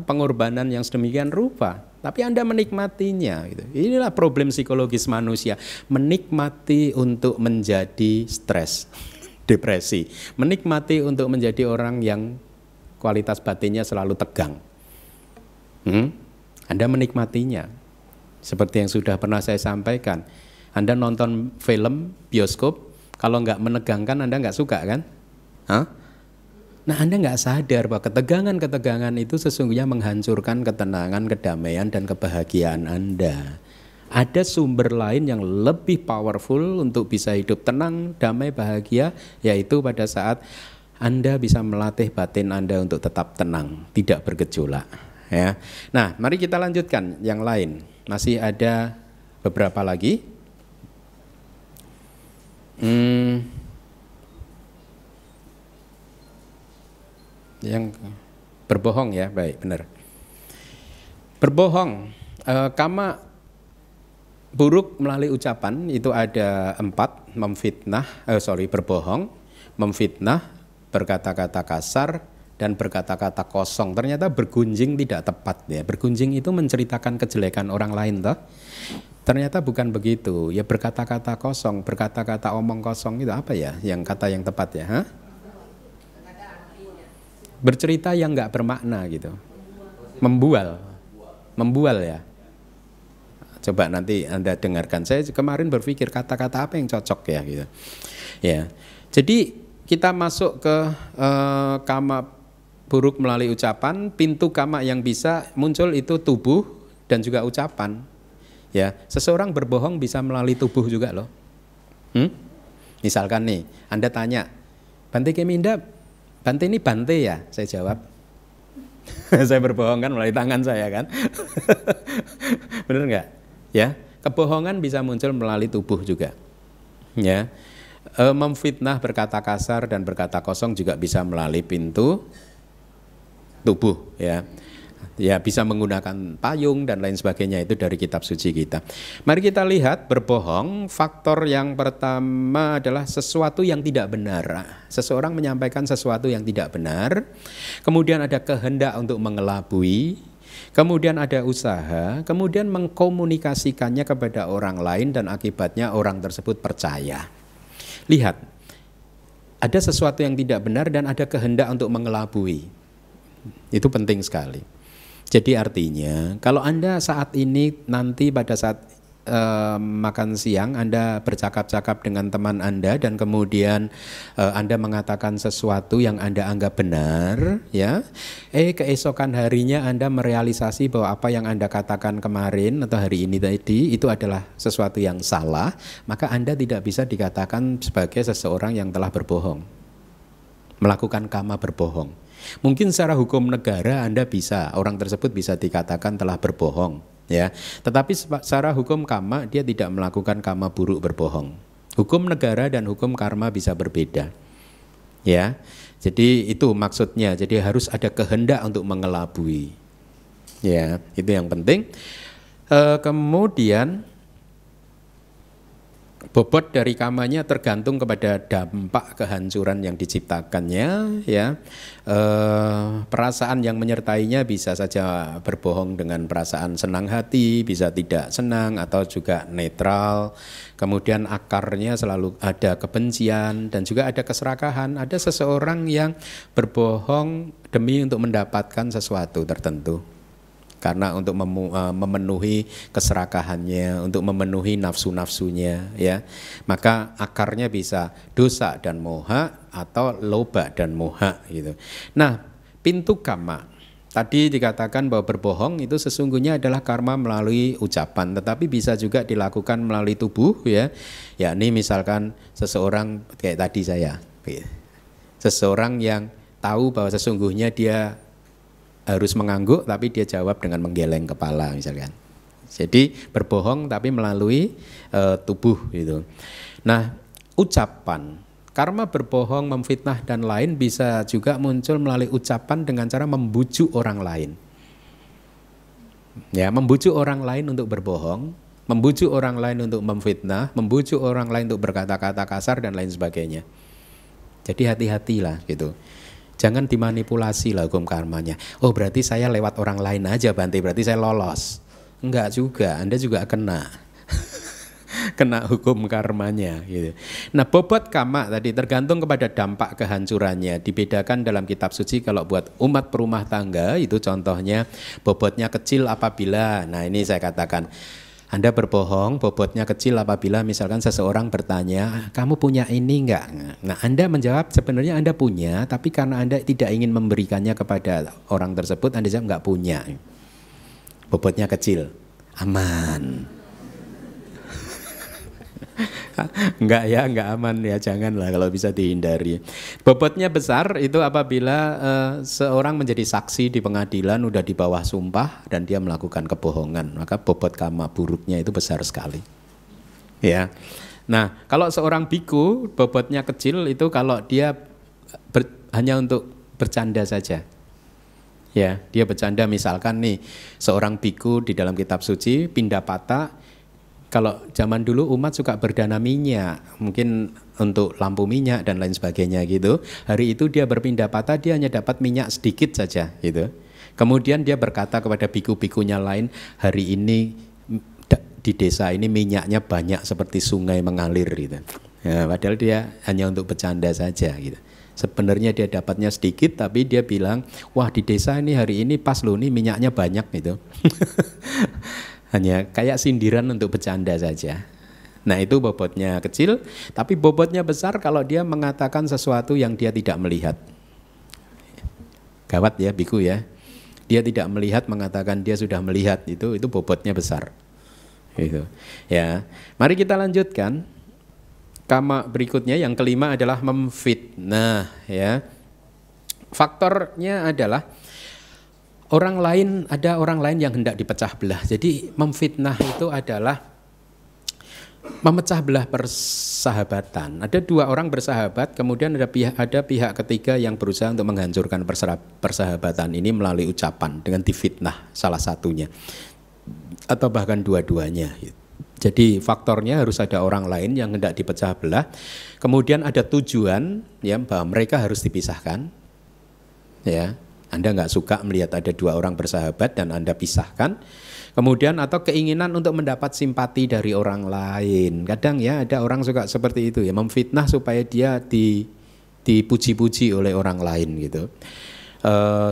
pengorbanan yang sedemikian rupa, tapi Anda menikmatinya gitu. Inilah problem psikologis manusia, menikmati untuk menjadi stres, depresi, menikmati untuk menjadi orang yang kualitas batinnya selalu tegang. Anda menikmatinya seperti yang sudah pernah saya sampaikan. Anda nonton film bioskop, kalau nggak menegangkan Anda nggak suka kan? Nah, Anda nggak sadar bahwa ketegangan itu sesungguhnya menghancurkan ketenangan, kedamaian, dan kebahagiaan Anda. Ada sumber lain yang lebih powerful untuk bisa hidup tenang, damai, bahagia, yaitu pada saat Anda bisa melatih batin Anda untuk tetap tenang, tidak bergejolak. Ya. Nah, mari kita lanjutkan yang lain. Masih ada beberapa lagi. Yang berbohong ya, baik, benar. Berbohong, kama buruk melalui ucapan itu ada 4, berbohong, memfitnah, berkata-kata kasar, dan berkata-kata kosong. Ternyata bergunjing tidak tepat ya. Bergunjing itu menceritakan kejelekan orang lain toh. Ternyata bukan begitu. Ya berkata-kata kosong, berkata-kata omong kosong itu apa ya? Yang kata yang tepat ya? Bercerita yang nggak bermakna gitu. Membual ya. Coba nanti Anda dengarkan. Saya kemarin berpikir kata-kata apa yang cocok ya gitu. Ya. Jadi kita masuk ke kama buruk melalui ucapan. Pintu kama yang bisa muncul itu tubuh dan juga ucapan. Ya, seseorang berbohong bisa melalui tubuh juga loh. Misalkan nih, Anda tanya, Bante Keminda, Bante ini Bante ya? Saya jawab, saya berbohong kan melalui tangan saya kan. Bener nggak? Ya, Kebohongan bisa muncul melalui tubuh juga. Ya. Memfitnah, berkata kasar dan berkata kosong juga bisa melalui pintu tubuh, ya. Ya, bisa menggunakan payung dan lain sebagainya, itu dari kitab suci kita. Mari kita lihat berbohong. Faktor yang pertama adalah sesuatu yang tidak benar. Seseorang menyampaikan sesuatu yang tidak benar. Kemudian ada kehendak untuk mengelabui. Kemudian ada usaha. Kemudian mengkomunikasikannya kepada orang lain dan akibatnya orang tersebut percaya. Lihat, ada sesuatu yang tidak benar dan ada kehendak untuk mengelabui. Itu penting sekali. Jadi artinya kalau Anda saat ini nanti pada saat makan siang Anda bercakap-cakap dengan teman Anda dan kemudian Anda mengatakan sesuatu yang Anda anggap benar, ya. Keesokan harinya Anda merealisasi bahwa apa yang Anda katakan kemarin atau hari ini tadi itu adalah sesuatu yang salah, maka Anda tidak bisa dikatakan sebagai seseorang yang telah berbohong, melakukan kama berbohong. Mungkin secara hukum negara Anda bisa, orang tersebut bisa dikatakan telah berbohong, ya. Tetapi secara hukum kama dia tidak melakukan kama buruk berbohong. Hukum negara dan hukum karma bisa berbeda, ya. Jadi itu maksudnya. Jadi harus ada kehendak untuk mengelabui, ya. Itu yang penting. Kemudian bobot dari kamanya tergantung kepada dampak kehancuran yang diciptakannya, ya. Perasaan yang menyertainya bisa saja berbohong dengan perasaan senang hati, bisa tidak senang atau juga netral. Kemudian akarnya selalu ada kebencian dan juga ada keserakahan. Ada seseorang yang berbohong demi untuk mendapatkan sesuatu tertentu. Karena untuk memenuhi keserakahannya, untuk memenuhi nafsu-nafsunya, ya, maka akarnya bisa dosa dan moha atau loba dan moha, gitu. Nah, pintu kama tadi dikatakan bahwa berbohong itu sesungguhnya adalah karma melalui ucapan, tetapi bisa juga dilakukan melalui tubuh, ya. Yakni misalkan seseorang kayak tadi saya, seseorang yang tahu bahwa sesungguhnya dia harus mengangguk tapi dia jawab dengan menggeleng kepala misalkan. Jadi berbohong tapi melalui tubuh gitu. Nah, ucapan, karma berbohong, memfitnah dan lain bisa juga muncul melalui ucapan dengan cara membujuk orang lain. Ya, membujuk orang lain untuk berbohong, membujuk orang lain untuk memfitnah, membujuk orang lain untuk berkata-kata kasar dan lain sebagainya. Jadi hati-hatilah gitu. Jangan dimanipulasi lah hukum karmanya. Oh, berarti saya lewat orang lain aja Bante, berarti saya lolos. Enggak juga, Anda juga kena. Kena hukum karmanya gitu. Nah, bobot kama tadi tergantung kepada dampak kehancurannya. Dibedakan dalam kitab suci. Kalau buat umat perumah tangga itu contohnya bobotnya kecil apabila, nah ini saya katakan, Anda berbohong, bobotnya kecil apabila misalkan seseorang bertanya, kamu punya ini enggak? Nah, Anda menjawab sebenarnya Anda punya, tapi karena Anda tidak ingin memberikannya kepada orang tersebut, Anda jawab enggak punya. Bobotnya kecil, aman. Enggak ya, enggak aman ya, janganlah kalau bisa dihindari. Bobotnya besar itu apabila seorang menjadi saksi di pengadilan udah di bawah sumpah dan dia melakukan kebohongan, maka bobot kama buruknya itu besar sekali. Ya. Nah, kalau seorang biku bobotnya kecil itu kalau dia hanya untuk bercanda saja. Ya, dia bercanda misalkan nih seorang biku di dalam kitab suci Pindapata. Kalau zaman dulu umat suka berdana minyak, mungkin untuk lampu minyak dan lain sebagainya gitu. Hari itu dia berpindapata, dia hanya dapat minyak sedikit saja gitu. Kemudian dia berkata kepada biku-bikunya lain, hari ini di desa ini minyaknya banyak seperti sungai mengalir gitu. Ya, padahal dia hanya untuk bercanda saja gitu. Sebenarnya dia dapatnya sedikit, tapi dia bilang, wah di desa ini hari ini pas loh, ini minyaknya banyak gitu. Hanya kayak sindiran untuk bercanda saja. Nah, itu bobotnya kecil, tapi bobotnya besar kalau dia mengatakan sesuatu yang dia tidak melihat. Gawat ya biku ya. Dia tidak melihat mengatakan dia sudah melihat, itu bobotnya besar. Gitu. Ya. Mari kita lanjutkan. Kama berikutnya yang kelima adalah memfitnah, ya. Faktornya adalah ada orang lain yang hendak dipecah belah. Jadi memfitnah itu adalah memecah belah persahabatan. Ada dua orang bersahabat, kemudian ada pihak ketiga yang berusaha untuk menghancurkan persahabatan ini melalui ucapan dengan difitnah salah satunya atau bahkan dua-duanya. Jadi faktornya harus ada orang lain yang hendak dipecah belah. Kemudian ada tujuan ya bahwa mereka harus dipisahkan. Ya, Anda nggak suka melihat ada dua orang bersahabat dan Anda pisahkan. Kemudian atau keinginan untuk mendapat simpati dari orang lain. Kadang ya ada orang suka seperti itu ya, memfitnah supaya dia dipuji-puji oleh orang lain gitu.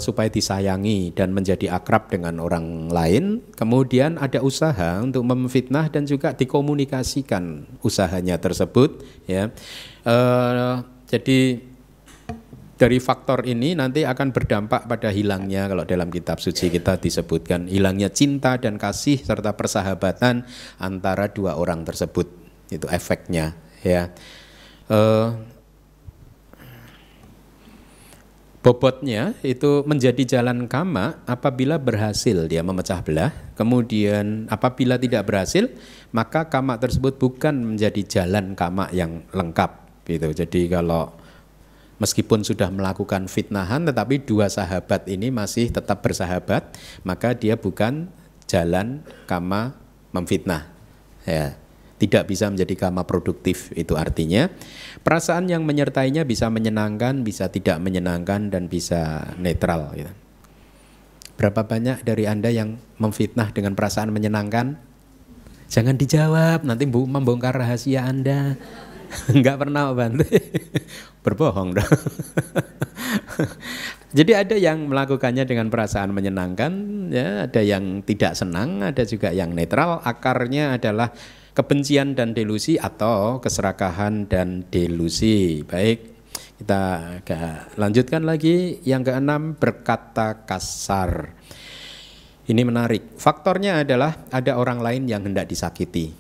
Supaya disayangi dan menjadi akrab dengan orang lain. Kemudian ada usaha untuk memfitnah dan juga dikomunikasikan usahanya tersebut ya. Jadi dari faktor ini nanti akan berdampak pada hilangnya, kalau dalam kitab suci kita disebutkan hilangnya cinta dan kasih serta persahabatan antara dua orang tersebut. Itu efeknya ya. Bobotnya itu menjadi jalan kama apabila berhasil dia memecah belah. Kemudian apabila tidak berhasil, maka kama tersebut bukan menjadi jalan kama yang lengkap gitu. Jadi kalau meskipun sudah melakukan fitnahan tetapi dua sahabat ini masih tetap bersahabat, maka dia bukan jalan kama memfitnah ya. Tidak bisa menjadi kama produktif. Itu artinya perasaan yang menyertainya bisa menyenangkan, bisa tidak menyenangkan, dan bisa netral gitu. Berapa banyak dari Anda yang memfitnah dengan perasaan menyenangkan? Jangan dijawab, nanti membongkar rahasia Anda. Enggak pernah bantu. Berbohong dong. Jadi ada yang melakukannya dengan perasaan menyenangkan, ya, ada yang tidak senang, ada juga yang netral. Akarnya adalah kebencian dan delusi atau keserakahan dan delusi. Baik, kita lanjutkan lagi. Yang keenam, berkata kasar. Ini menarik. Faktornya adalah ada orang lain yang hendak disakiti.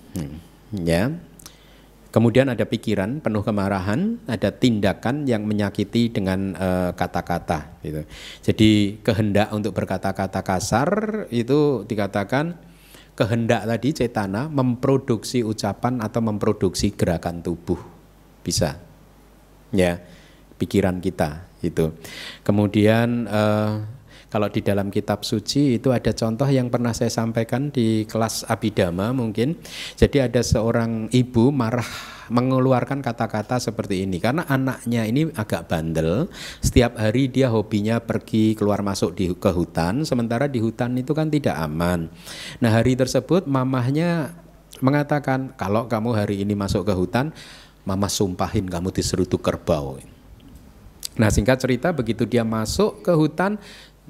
Ya. Kemudian ada pikiran penuh kemarahan, ada tindakan yang menyakiti dengan kata-kata. Gitu. Jadi kehendak untuk berkata-kata kasar itu dikatakan kehendak tadi cetana memproduksi ucapan atau memproduksi gerakan tubuh. Bisa. Ya, pikiran kita itu. Kemudian kalau di dalam kitab suci itu ada contoh yang pernah saya sampaikan di kelas Abhidhamma mungkin. Jadi ada seorang ibu marah mengeluarkan kata-kata seperti ini karena anaknya ini agak bandel. Setiap hari dia hobinya pergi keluar masuk ke hutan, sementara di hutan itu kan tidak aman. Nah, hari tersebut mamahnya mengatakan, kalau kamu hari ini masuk ke hutan, mama sumpahin kamu diseruduk kerbau. Nah, singkat cerita begitu dia masuk ke hutan,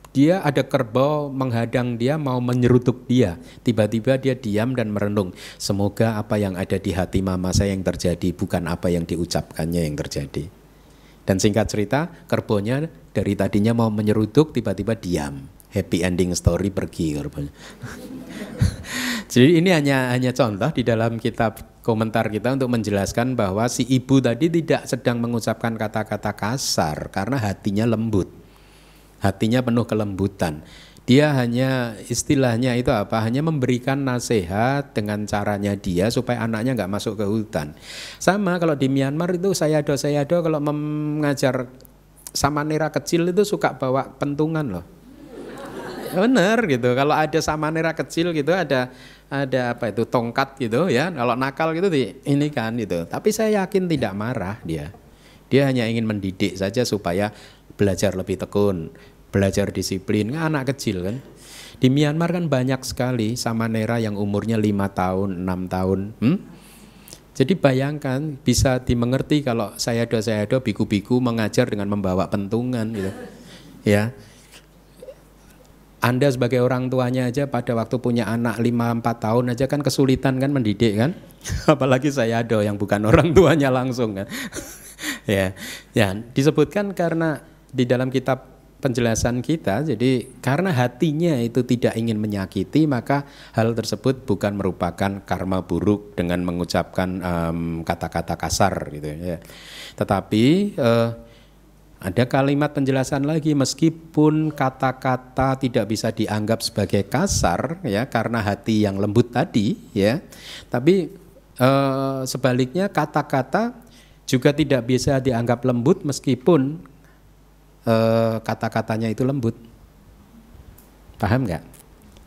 dia ada kerbau menghadang dia, mau menyeruduk dia. Tiba-tiba dia diam dan merenung. Semoga apa yang ada di hati mama saya yang terjadi, bukan apa yang diucapkannya yang terjadi. Dan singkat cerita, kerbaunya dari tadinya mau menyeruduk, tiba-tiba diam. Happy ending story, pergi kerbaunya. Jadi ini hanya contoh di dalam kitab komentar kita untuk menjelaskan bahwa si ibu tadi tidak sedang mengucapkan kata-kata kasar karena hatinya lembut. Hatinya penuh kelembutan. Dia hanya istilahnya itu apa? Hanya memberikan nasihat dengan caranya dia supaya anaknya nggak masuk ke hutan. Sama kalau di Myanmar itu sayado kalau mengajar samanera kecil itu suka bawa pentungan loh. Bener gitu. Kalau ada samanera kecil gitu ada apa itu tongkat gitu ya. Kalau nakal gitu ini kan gitu. Tapi saya yakin tidak marah dia. Dia hanya ingin mendidik saja supaya belajar lebih tekun, belajar disiplin. Anak kecil kan. Di Myanmar kan banyak sekali samanera yang umurnya 5 tahun, 6 tahun. Jadi bayangkan bisa dimengerti kalau sayado biku-biku mengajar dengan membawa pentungan gitu. Ya. Anda sebagai orang tuanya aja pada waktu punya anak 5-4 tahun aja kan kesulitan kan mendidik kan. Apalagi sayado yang bukan orang tuanya langsung kan. Ya, disebutkan karena di dalam kitab penjelasan kita, jadi karena hatinya itu tidak ingin menyakiti, maka hal tersebut bukan merupakan karma buruk dengan mengucapkan kata-kata kasar gitu ya. Tetapi ada kalimat penjelasan lagi, meskipun kata-kata tidak bisa dianggap sebagai kasar ya karena hati yang lembut tadi ya, tapi Sebaliknya kata-kata juga tidak bisa dianggap lembut meskipun kata-katanya itu lembut. Paham nggak?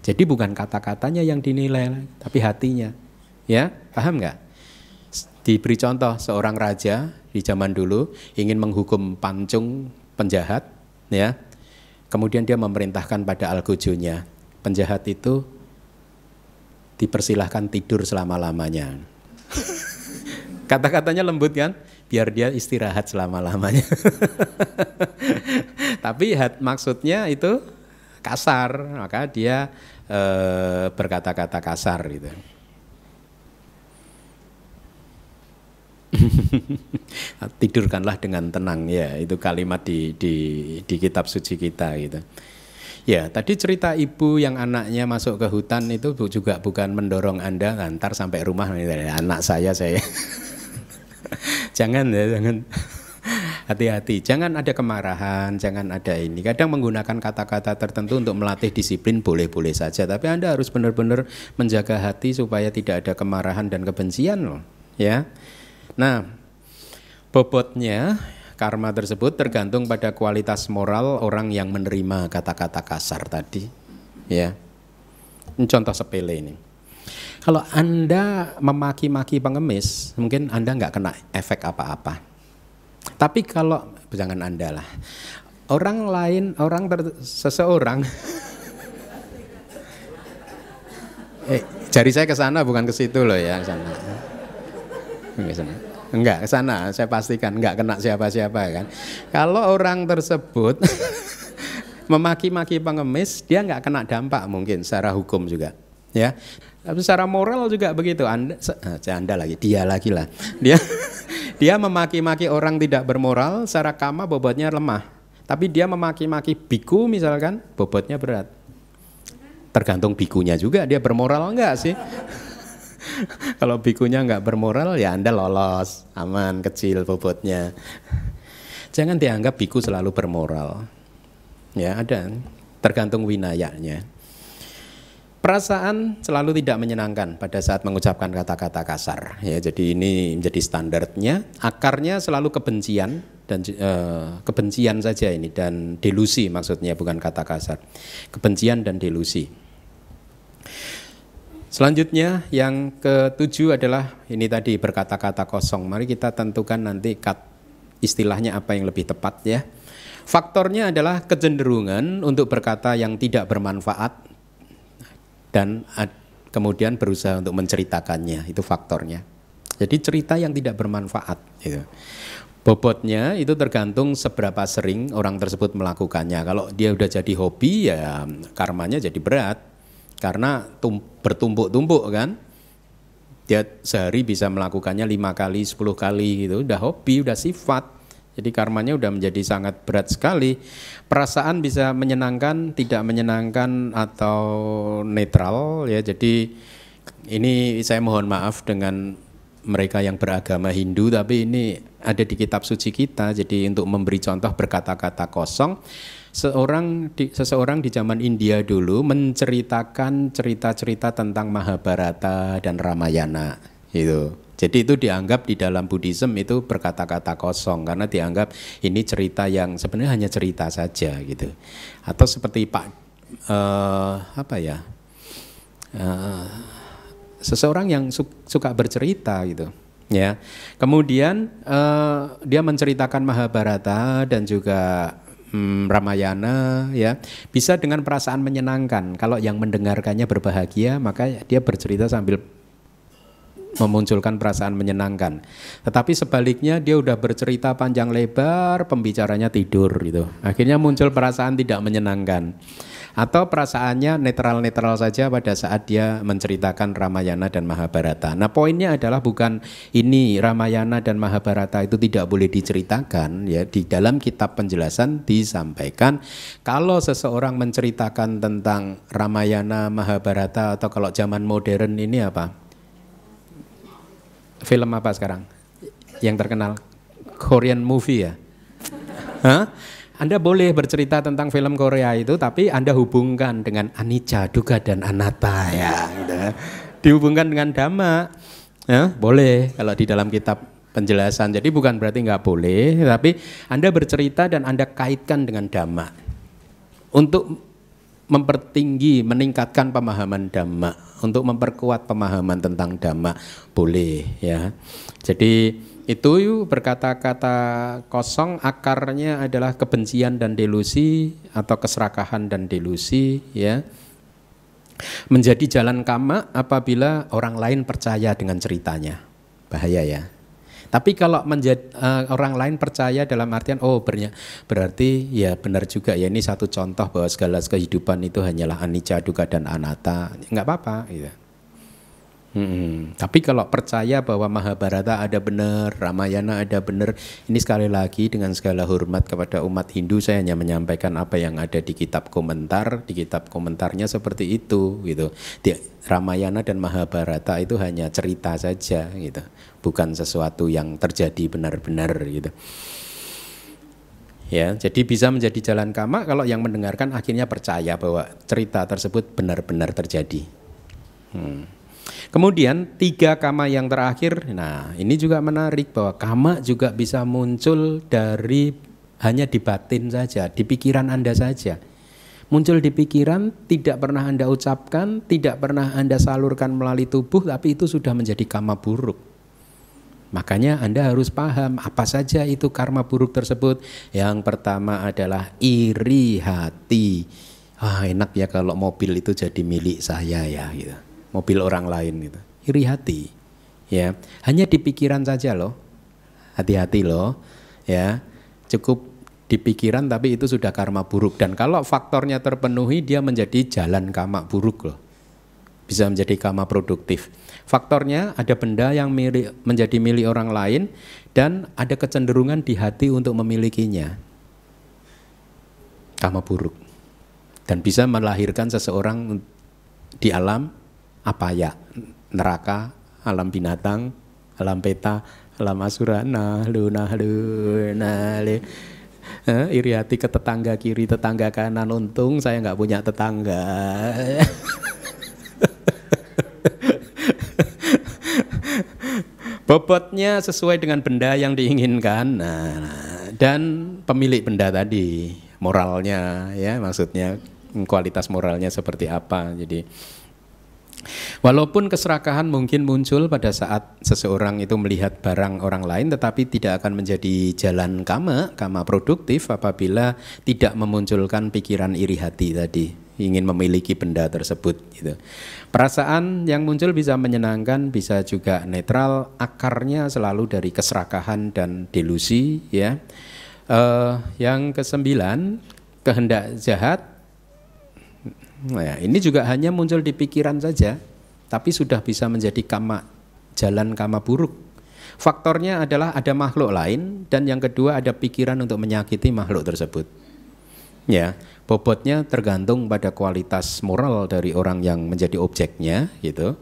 Jadi bukan kata-katanya yang dinilai, tapi hatinya. Ya, paham nggak? Diberi contoh seorang raja di zaman dulu ingin menghukum pancung penjahat, ya. Kemudian dia memerintahkan pada algojonya, penjahat itu dipersilahkan tidur selama-lamanya. Kata-katanya lembut kan? Biar dia istirahat selama-lamanya. Tapi maksudnya itu kasar, maka dia berkata-kata kasar gitu. Tidurkanlah dengan tenang, ya itu kalimat di kitab suci kita gitu. Ya, tadi cerita ibu yang anaknya masuk ke hutan itu juga bukan mendorong Anda ngantar sampai rumah anak saya. Jangan ya, jangan. Hati-hati, jangan ada kemarahan, jangan ada ini. Kadang menggunakan kata-kata tertentu untuk melatih disiplin boleh-boleh saja, tapi Anda harus benar-benar menjaga hati supaya tidak ada kemarahan dan kebencian loh, ya. Nah, bobotnya karma tersebut tergantung pada kualitas moral orang yang menerima kata-kata kasar tadi, ya. Ini contoh sepele ini. Kalau Anda memaki-maki pengemis, mungkin Anda nggak kena efek apa-apa. Tapi kalau, jangan Anda lah, orang lain, seseorang, jari saya ke sana bukan ke situ loh ya, ke sana. Enggak, ke sana, saya pastikan enggak kena siapa-siapa kan. Kalau orang tersebut memaki-maki pengemis, dia enggak kena dampak mungkin secara hukum juga, ya. Tapi secara moral juga begitu. Anda lagi, dia lagi lah. Dia memaki-maki orang tidak bermoral, secara karma bobotnya lemah. Tapi dia memaki-maki biku misalkan, bobotnya berat. Tergantung bikunya juga, dia bermoral enggak sih? Kalau bikunya enggak bermoral, ya Anda lolos, aman, kecil bobotnya. Jangan dianggap biku selalu bermoral. Ya ada, tergantung winayanya. Perasaan selalu tidak menyenangkan pada saat mengucapkan kata-kata kasar. Ya, jadi ini menjadi standarnya. Akarnya selalu kebencian dan kebencian saja ini dan delusi maksudnya, bukan kata kasar. Kebencian dan delusi. Selanjutnya yang ketujuh adalah ini tadi berkata-kata kosong. Mari kita tentukan nanti istilahnya apa yang lebih tepat ya. Faktornya adalah kecenderungan untuk berkata yang tidak bermanfaat dan kemudian berusaha untuk menceritakannya, itu faktornya. Jadi cerita yang tidak bermanfaat gitu. Bobotnya itu tergantung seberapa sering orang tersebut melakukannya. Kalau dia udah jadi hobi ya karmanya jadi berat. Karena bertumpuk-tumpuk kan. Dia sehari bisa melakukannya 5 kali, 10 kali gitu. Udah hobi, udah sifat. Jadi karmanya udah menjadi sangat berat sekali. Perasaan bisa menyenangkan, tidak menyenangkan atau netral ya. Jadi ini saya mohon maaf dengan mereka yang beragama Hindu, tapi ini ada di kitab suci kita. Jadi untuk memberi contoh berkata-kata kosong, seseorang di zaman India dulu menceritakan cerita-cerita tentang Mahabharata dan Ramayana gitu. Jadi itu dianggap di dalam Buddhism itu berkata-kata kosong karena dianggap ini cerita yang sebenarnya hanya cerita saja gitu. Atau seperti seseorang yang suka bercerita gitu. Ya. Kemudian dia menceritakan Mahabharata dan juga Ramayana ya, bisa dengan perasaan menyenangkan. Kalau yang mendengarkannya berbahagia, maka dia bercerita sambil memunculkan perasaan menyenangkan. Tetapi sebaliknya dia udah bercerita panjang lebar, pembicaranya tidur gitu. Akhirnya muncul perasaan tidak menyenangkan. Atau perasaannya netral-netral saja pada saat dia menceritakan Ramayana dan Mahabharata. Nah, poinnya adalah bukan ini Ramayana dan Mahabharata itu tidak boleh diceritakan ya. Di dalam kitab penjelasan disampaikan kalau seseorang menceritakan tentang Ramayana, Mahabharata atau kalau zaman modern ini apa? Film apa sekarang yang terkenal? Korean movie ya? Hah? Anda boleh bercerita tentang film Korea itu, tapi Anda hubungkan dengan anicca, dukkha dan anatta ya, gitu. Dihubungkan dengan dhamma. Ya, boleh kalau di dalam kitab penjelasan. Jadi bukan berarti nggak boleh, tapi Anda bercerita dan Anda kaitkan dengan dhamma untuk mempertinggi, meningkatkan pemahaman dhamma, untuk memperkuat pemahaman tentang dhamma, boleh ya. Jadi itu berkata-kata kosong akarnya adalah kebencian dan delusi atau keserakahan dan delusi ya. Menjadi jalan kama apabila orang lain percaya dengan ceritanya. Bahaya ya. Tapi kalau orang lain percaya dalam artian berarti ya benar juga ya, ini satu contoh bahwa segala kehidupan itu hanyalah anicca, dukkha dan anatta, nggak apa-apa gitu. Tapi kalau percaya bahwa Mahabharata ada benar, Ramayana ada benar, ini sekali lagi dengan segala hormat kepada umat Hindu, saya hanya menyampaikan apa yang ada di kitab komentar. Di kitab komentarnya seperti itu gitu. Ramayana dan Mahabharata itu hanya cerita saja gitu, bukan sesuatu yang terjadi benar-benar gitu. Ya, jadi bisa menjadi jalan kama kalau yang mendengarkan akhirnya percaya bahwa cerita tersebut benar-benar terjadi. Kemudian 3 kama yang terakhir, nah ini juga menarik bahwa kama juga bisa muncul dari hanya di batin saja, di pikiran Anda saja. Muncul di pikiran, tidak pernah Anda ucapkan, tidak pernah Anda salurkan melalui tubuh, tapi itu sudah menjadi kama buruk. Makanya Anda harus paham apa saja itu karma buruk tersebut. Yang pertama adalah iri hati. Enak ya kalau mobil itu jadi milik saya ya gitu. Mobil orang lain gitu. Iri hati. Ya, hanya di pikiran saja loh. Hati-hati loh. Ya. Cukup di pikiran tapi itu sudah karma buruk, dan kalau faktornya terpenuhi dia menjadi jalan kama buruk loh. Bisa menjadi kama produktif. Faktornya ada benda yang menjadi milik orang lain dan ada kecenderungan di hati untuk memilikinya. Kama buruk. Dan bisa melahirkan seseorang di alam apaya, neraka, alam binatang, alam peta, alam asura, iri hati ke tetangga kiri, tetangga kanan, untung saya nggak punya tetangga. Bobotnya sesuai dengan benda yang diinginkan, dan pemilik benda tadi, moralnya ya, maksudnya kualitas moralnya seperti apa. Jadi walaupun keserakahan mungkin muncul pada saat seseorang itu melihat barang orang lain, tetapi tidak akan menjadi jalan kama produktif apabila tidak memunculkan pikiran iri hati tadi, ingin memiliki benda tersebut gitu. Perasaan yang muncul bisa menyenangkan, bisa juga netral, akarnya selalu dari keserakahan dan delusi ya. Yang ke-9, kehendak jahat. Nah, ini juga hanya muncul di pikiran saja, tapi sudah bisa menjadi jalan kama buruk. Faktornya adalah ada makhluk lain, dan yang kedua ada pikiran untuk menyakiti makhluk tersebut. Ya, bobotnya tergantung pada kualitas moral dari orang yang menjadi objeknya, gitu.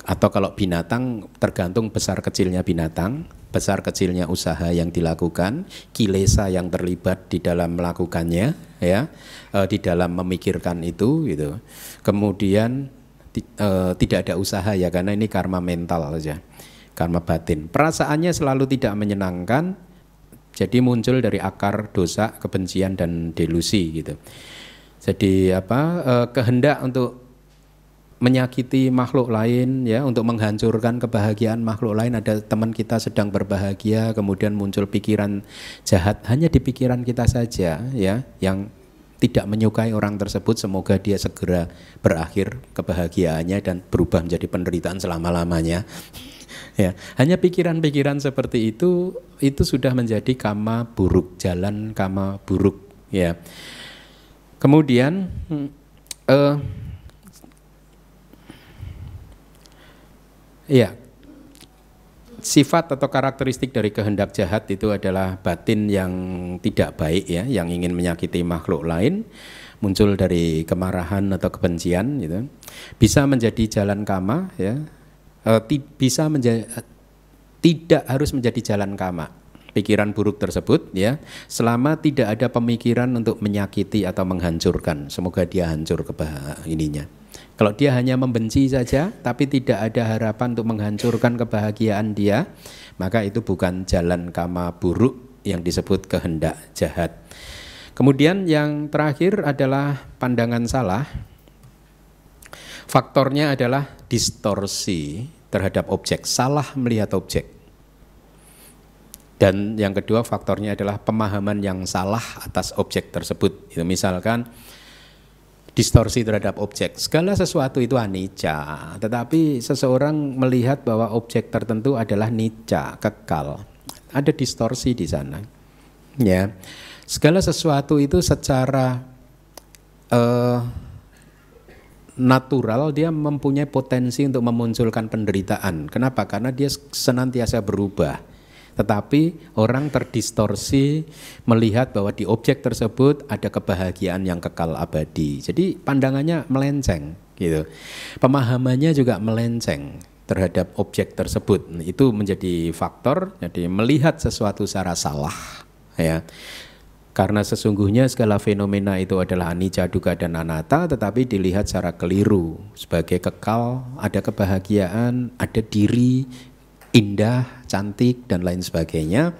Atau kalau binatang tergantung besar kecilnya binatang, besar kecilnya usaha yang dilakukan, kilesa yang terlibat di dalam melakukannya, ya, di dalam memikirkan itu, gitu. Kemudian tidak ada usaha ya, karena ini karma mental saja, karma batin. Perasaannya selalu tidak menyenangkan, jadi muncul dari akar dosa, kebencian dan delusi, gitu. Jadi kehendak untuk menyakiti makhluk lain ya, untuk menghancurkan kebahagiaan makhluk lain. Ada teman kita sedang berbahagia, kemudian muncul pikiran jahat hanya di pikiran kita saja ya, yang tidak menyukai orang tersebut. Semoga dia segera berakhir kebahagiaannya dan berubah menjadi penderitaan selama-lamanya. Ya, hanya pikiran-pikiran seperti itu sudah menjadi kama buruk, jalan kama buruk ya. Kemudian ya, sifat atau karakteristik dari kehendak jahat itu adalah batin yang tidak baik ya, yang ingin menyakiti makhluk lain, muncul dari kemarahan atau kebencian gitu. Bisa menjadi jalan kama ya. Tidak harus menjadi jalan kama pikiran buruk tersebut ya, selama tidak ada pemikiran untuk menyakiti atau menghancurkan. Semoga dia hancur ininya, Kalau dia hanya membenci saja, tapi tidak ada harapan untuk menghancurkan kebahagiaan dia, maka itu bukan jalan kama buruk yang disebut kehendak jahat. Kemudian yang terakhir adalah pandangan salah. Faktornya adalah distorsi terhadap objek, salah melihat objek. Dan yang kedua faktornya adalah pemahaman yang salah atas objek tersebut. Itu misalkan distorsi terhadap objek. Segala sesuatu itu anicca, tetapi seseorang melihat bahwa objek tertentu adalah nicca, kekal. Ada distorsi di sana. Ya. Segala sesuatu itu secara natural dia mempunyai potensi untuk memunculkan penderitaan. Kenapa? Karena dia senantiasa berubah. Tetapi orang terdistorsi melihat bahwa di objek tersebut ada kebahagiaan yang kekal abadi. Jadi pandangannya melenceng gitu. Pemahamannya juga melenceng terhadap objek tersebut. Itu menjadi faktor, jadi melihat sesuatu secara salah ya. Karena sesungguhnya segala fenomena itu adalah anicca, dukkha dan anatta, tetapi dilihat secara keliru sebagai kekal, ada kebahagiaan, ada diri indah, cantik, dan lain sebagainya.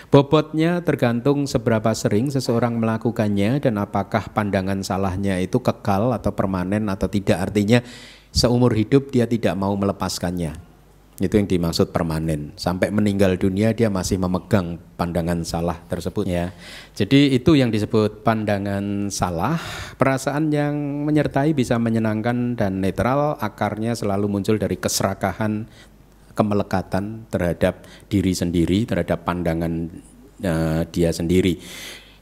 Bobotnya tergantung seberapa sering seseorang melakukannya dan apakah pandangan salahnya itu kekal atau permanen atau tidak. Artinya seumur hidup dia tidak mau melepaskannya. Itu yang dimaksud permanen. Sampai meninggal dunia dia masih memegang pandangan salah tersebut ya. Jadi itu yang disebut pandangan salah. Perasaan yang menyertai bisa menyenangkan dan netral, akarnya selalu muncul dari keserakahan, kemelekatan terhadap diri sendiri, terhadap pandangan dia sendiri.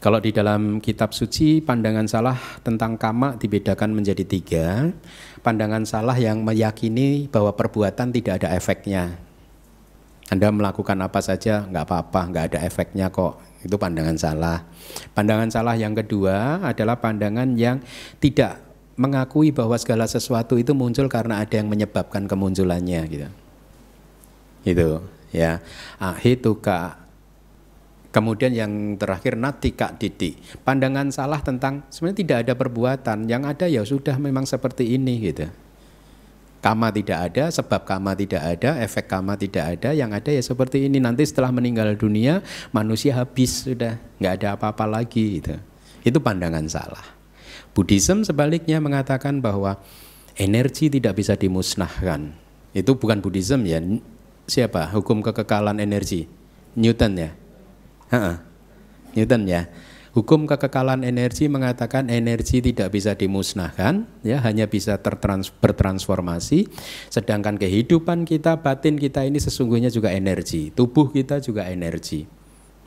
Kalau di dalam kitab suci pandangan salah tentang kama dibedakan menjadi 3. Pandangan salah yang meyakini bahwa perbuatan tidak ada efeknya. Anda melakukan apa saja nggak apa-apa, nggak ada efeknya kok. Itu pandangan salah. Pandangan salah yang kedua adalah pandangan yang tidak mengakui bahwa segala sesuatu itu muncul karena ada yang menyebabkan kemunculannya gitu. Itu ya, ahituka. Kemudian yang terakhir natika diti. Pandangan salah tentang sebenarnya tidak ada perbuatan, yang ada ya sudah memang seperti ini gitu. Kama tidak ada, sebab kama tidak ada, efek kama tidak ada, yang ada ya seperti ini. Nanti setelah meninggal dunia manusia habis sudah, nggak ada apa-apa lagi gitu. Itu pandangan salah. Buddhism sebaliknya mengatakan bahwa energi tidak bisa dimusnahkan. Itu bukan Buddhism ya. Siapa? Hukum kekekalan energi. Newton ya. Newton ya. Hukum kekekalan energi mengatakan energi tidak bisa dimusnahkan, ya, hanya bisa bertransformasi. Sedangkan kehidupan kita, batin kita ini sesungguhnya juga energi. Tubuh kita juga energi.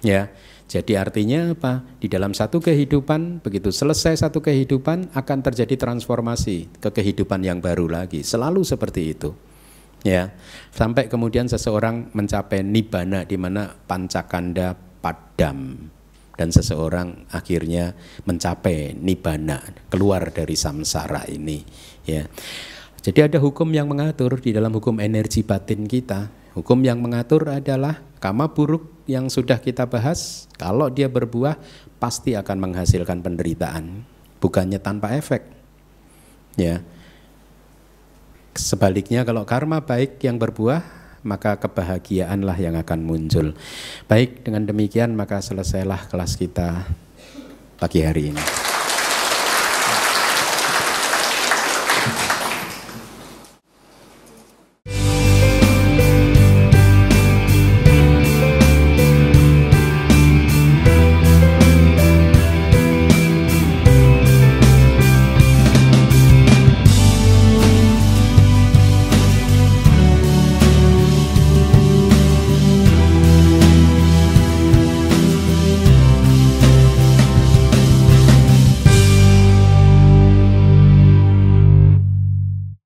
Ya. Jadi artinya apa? Di dalam satu kehidupan, begitu selesai satu kehidupan akan terjadi transformasi ke kehidupan yang baru lagi. Selalu seperti itu. Ya, sampai kemudian seseorang mencapai nibbana di mana pancakanda padam dan seseorang akhirnya mencapai nibbana, keluar dari samsara ini ya. Jadi ada hukum yang mengatur di dalam hukum energi batin kita. Hukum yang mengatur adalah kama buruk yang sudah kita bahas, kalau dia berbuah pasti akan menghasilkan penderitaan, bukannya tanpa efek. Ya. Sebaliknya kalau karma baik yang berbuah, maka kebahagiaanlah yang akan muncul. Baik, dengan demikian maka selesailah kelas kita pagi hari ini.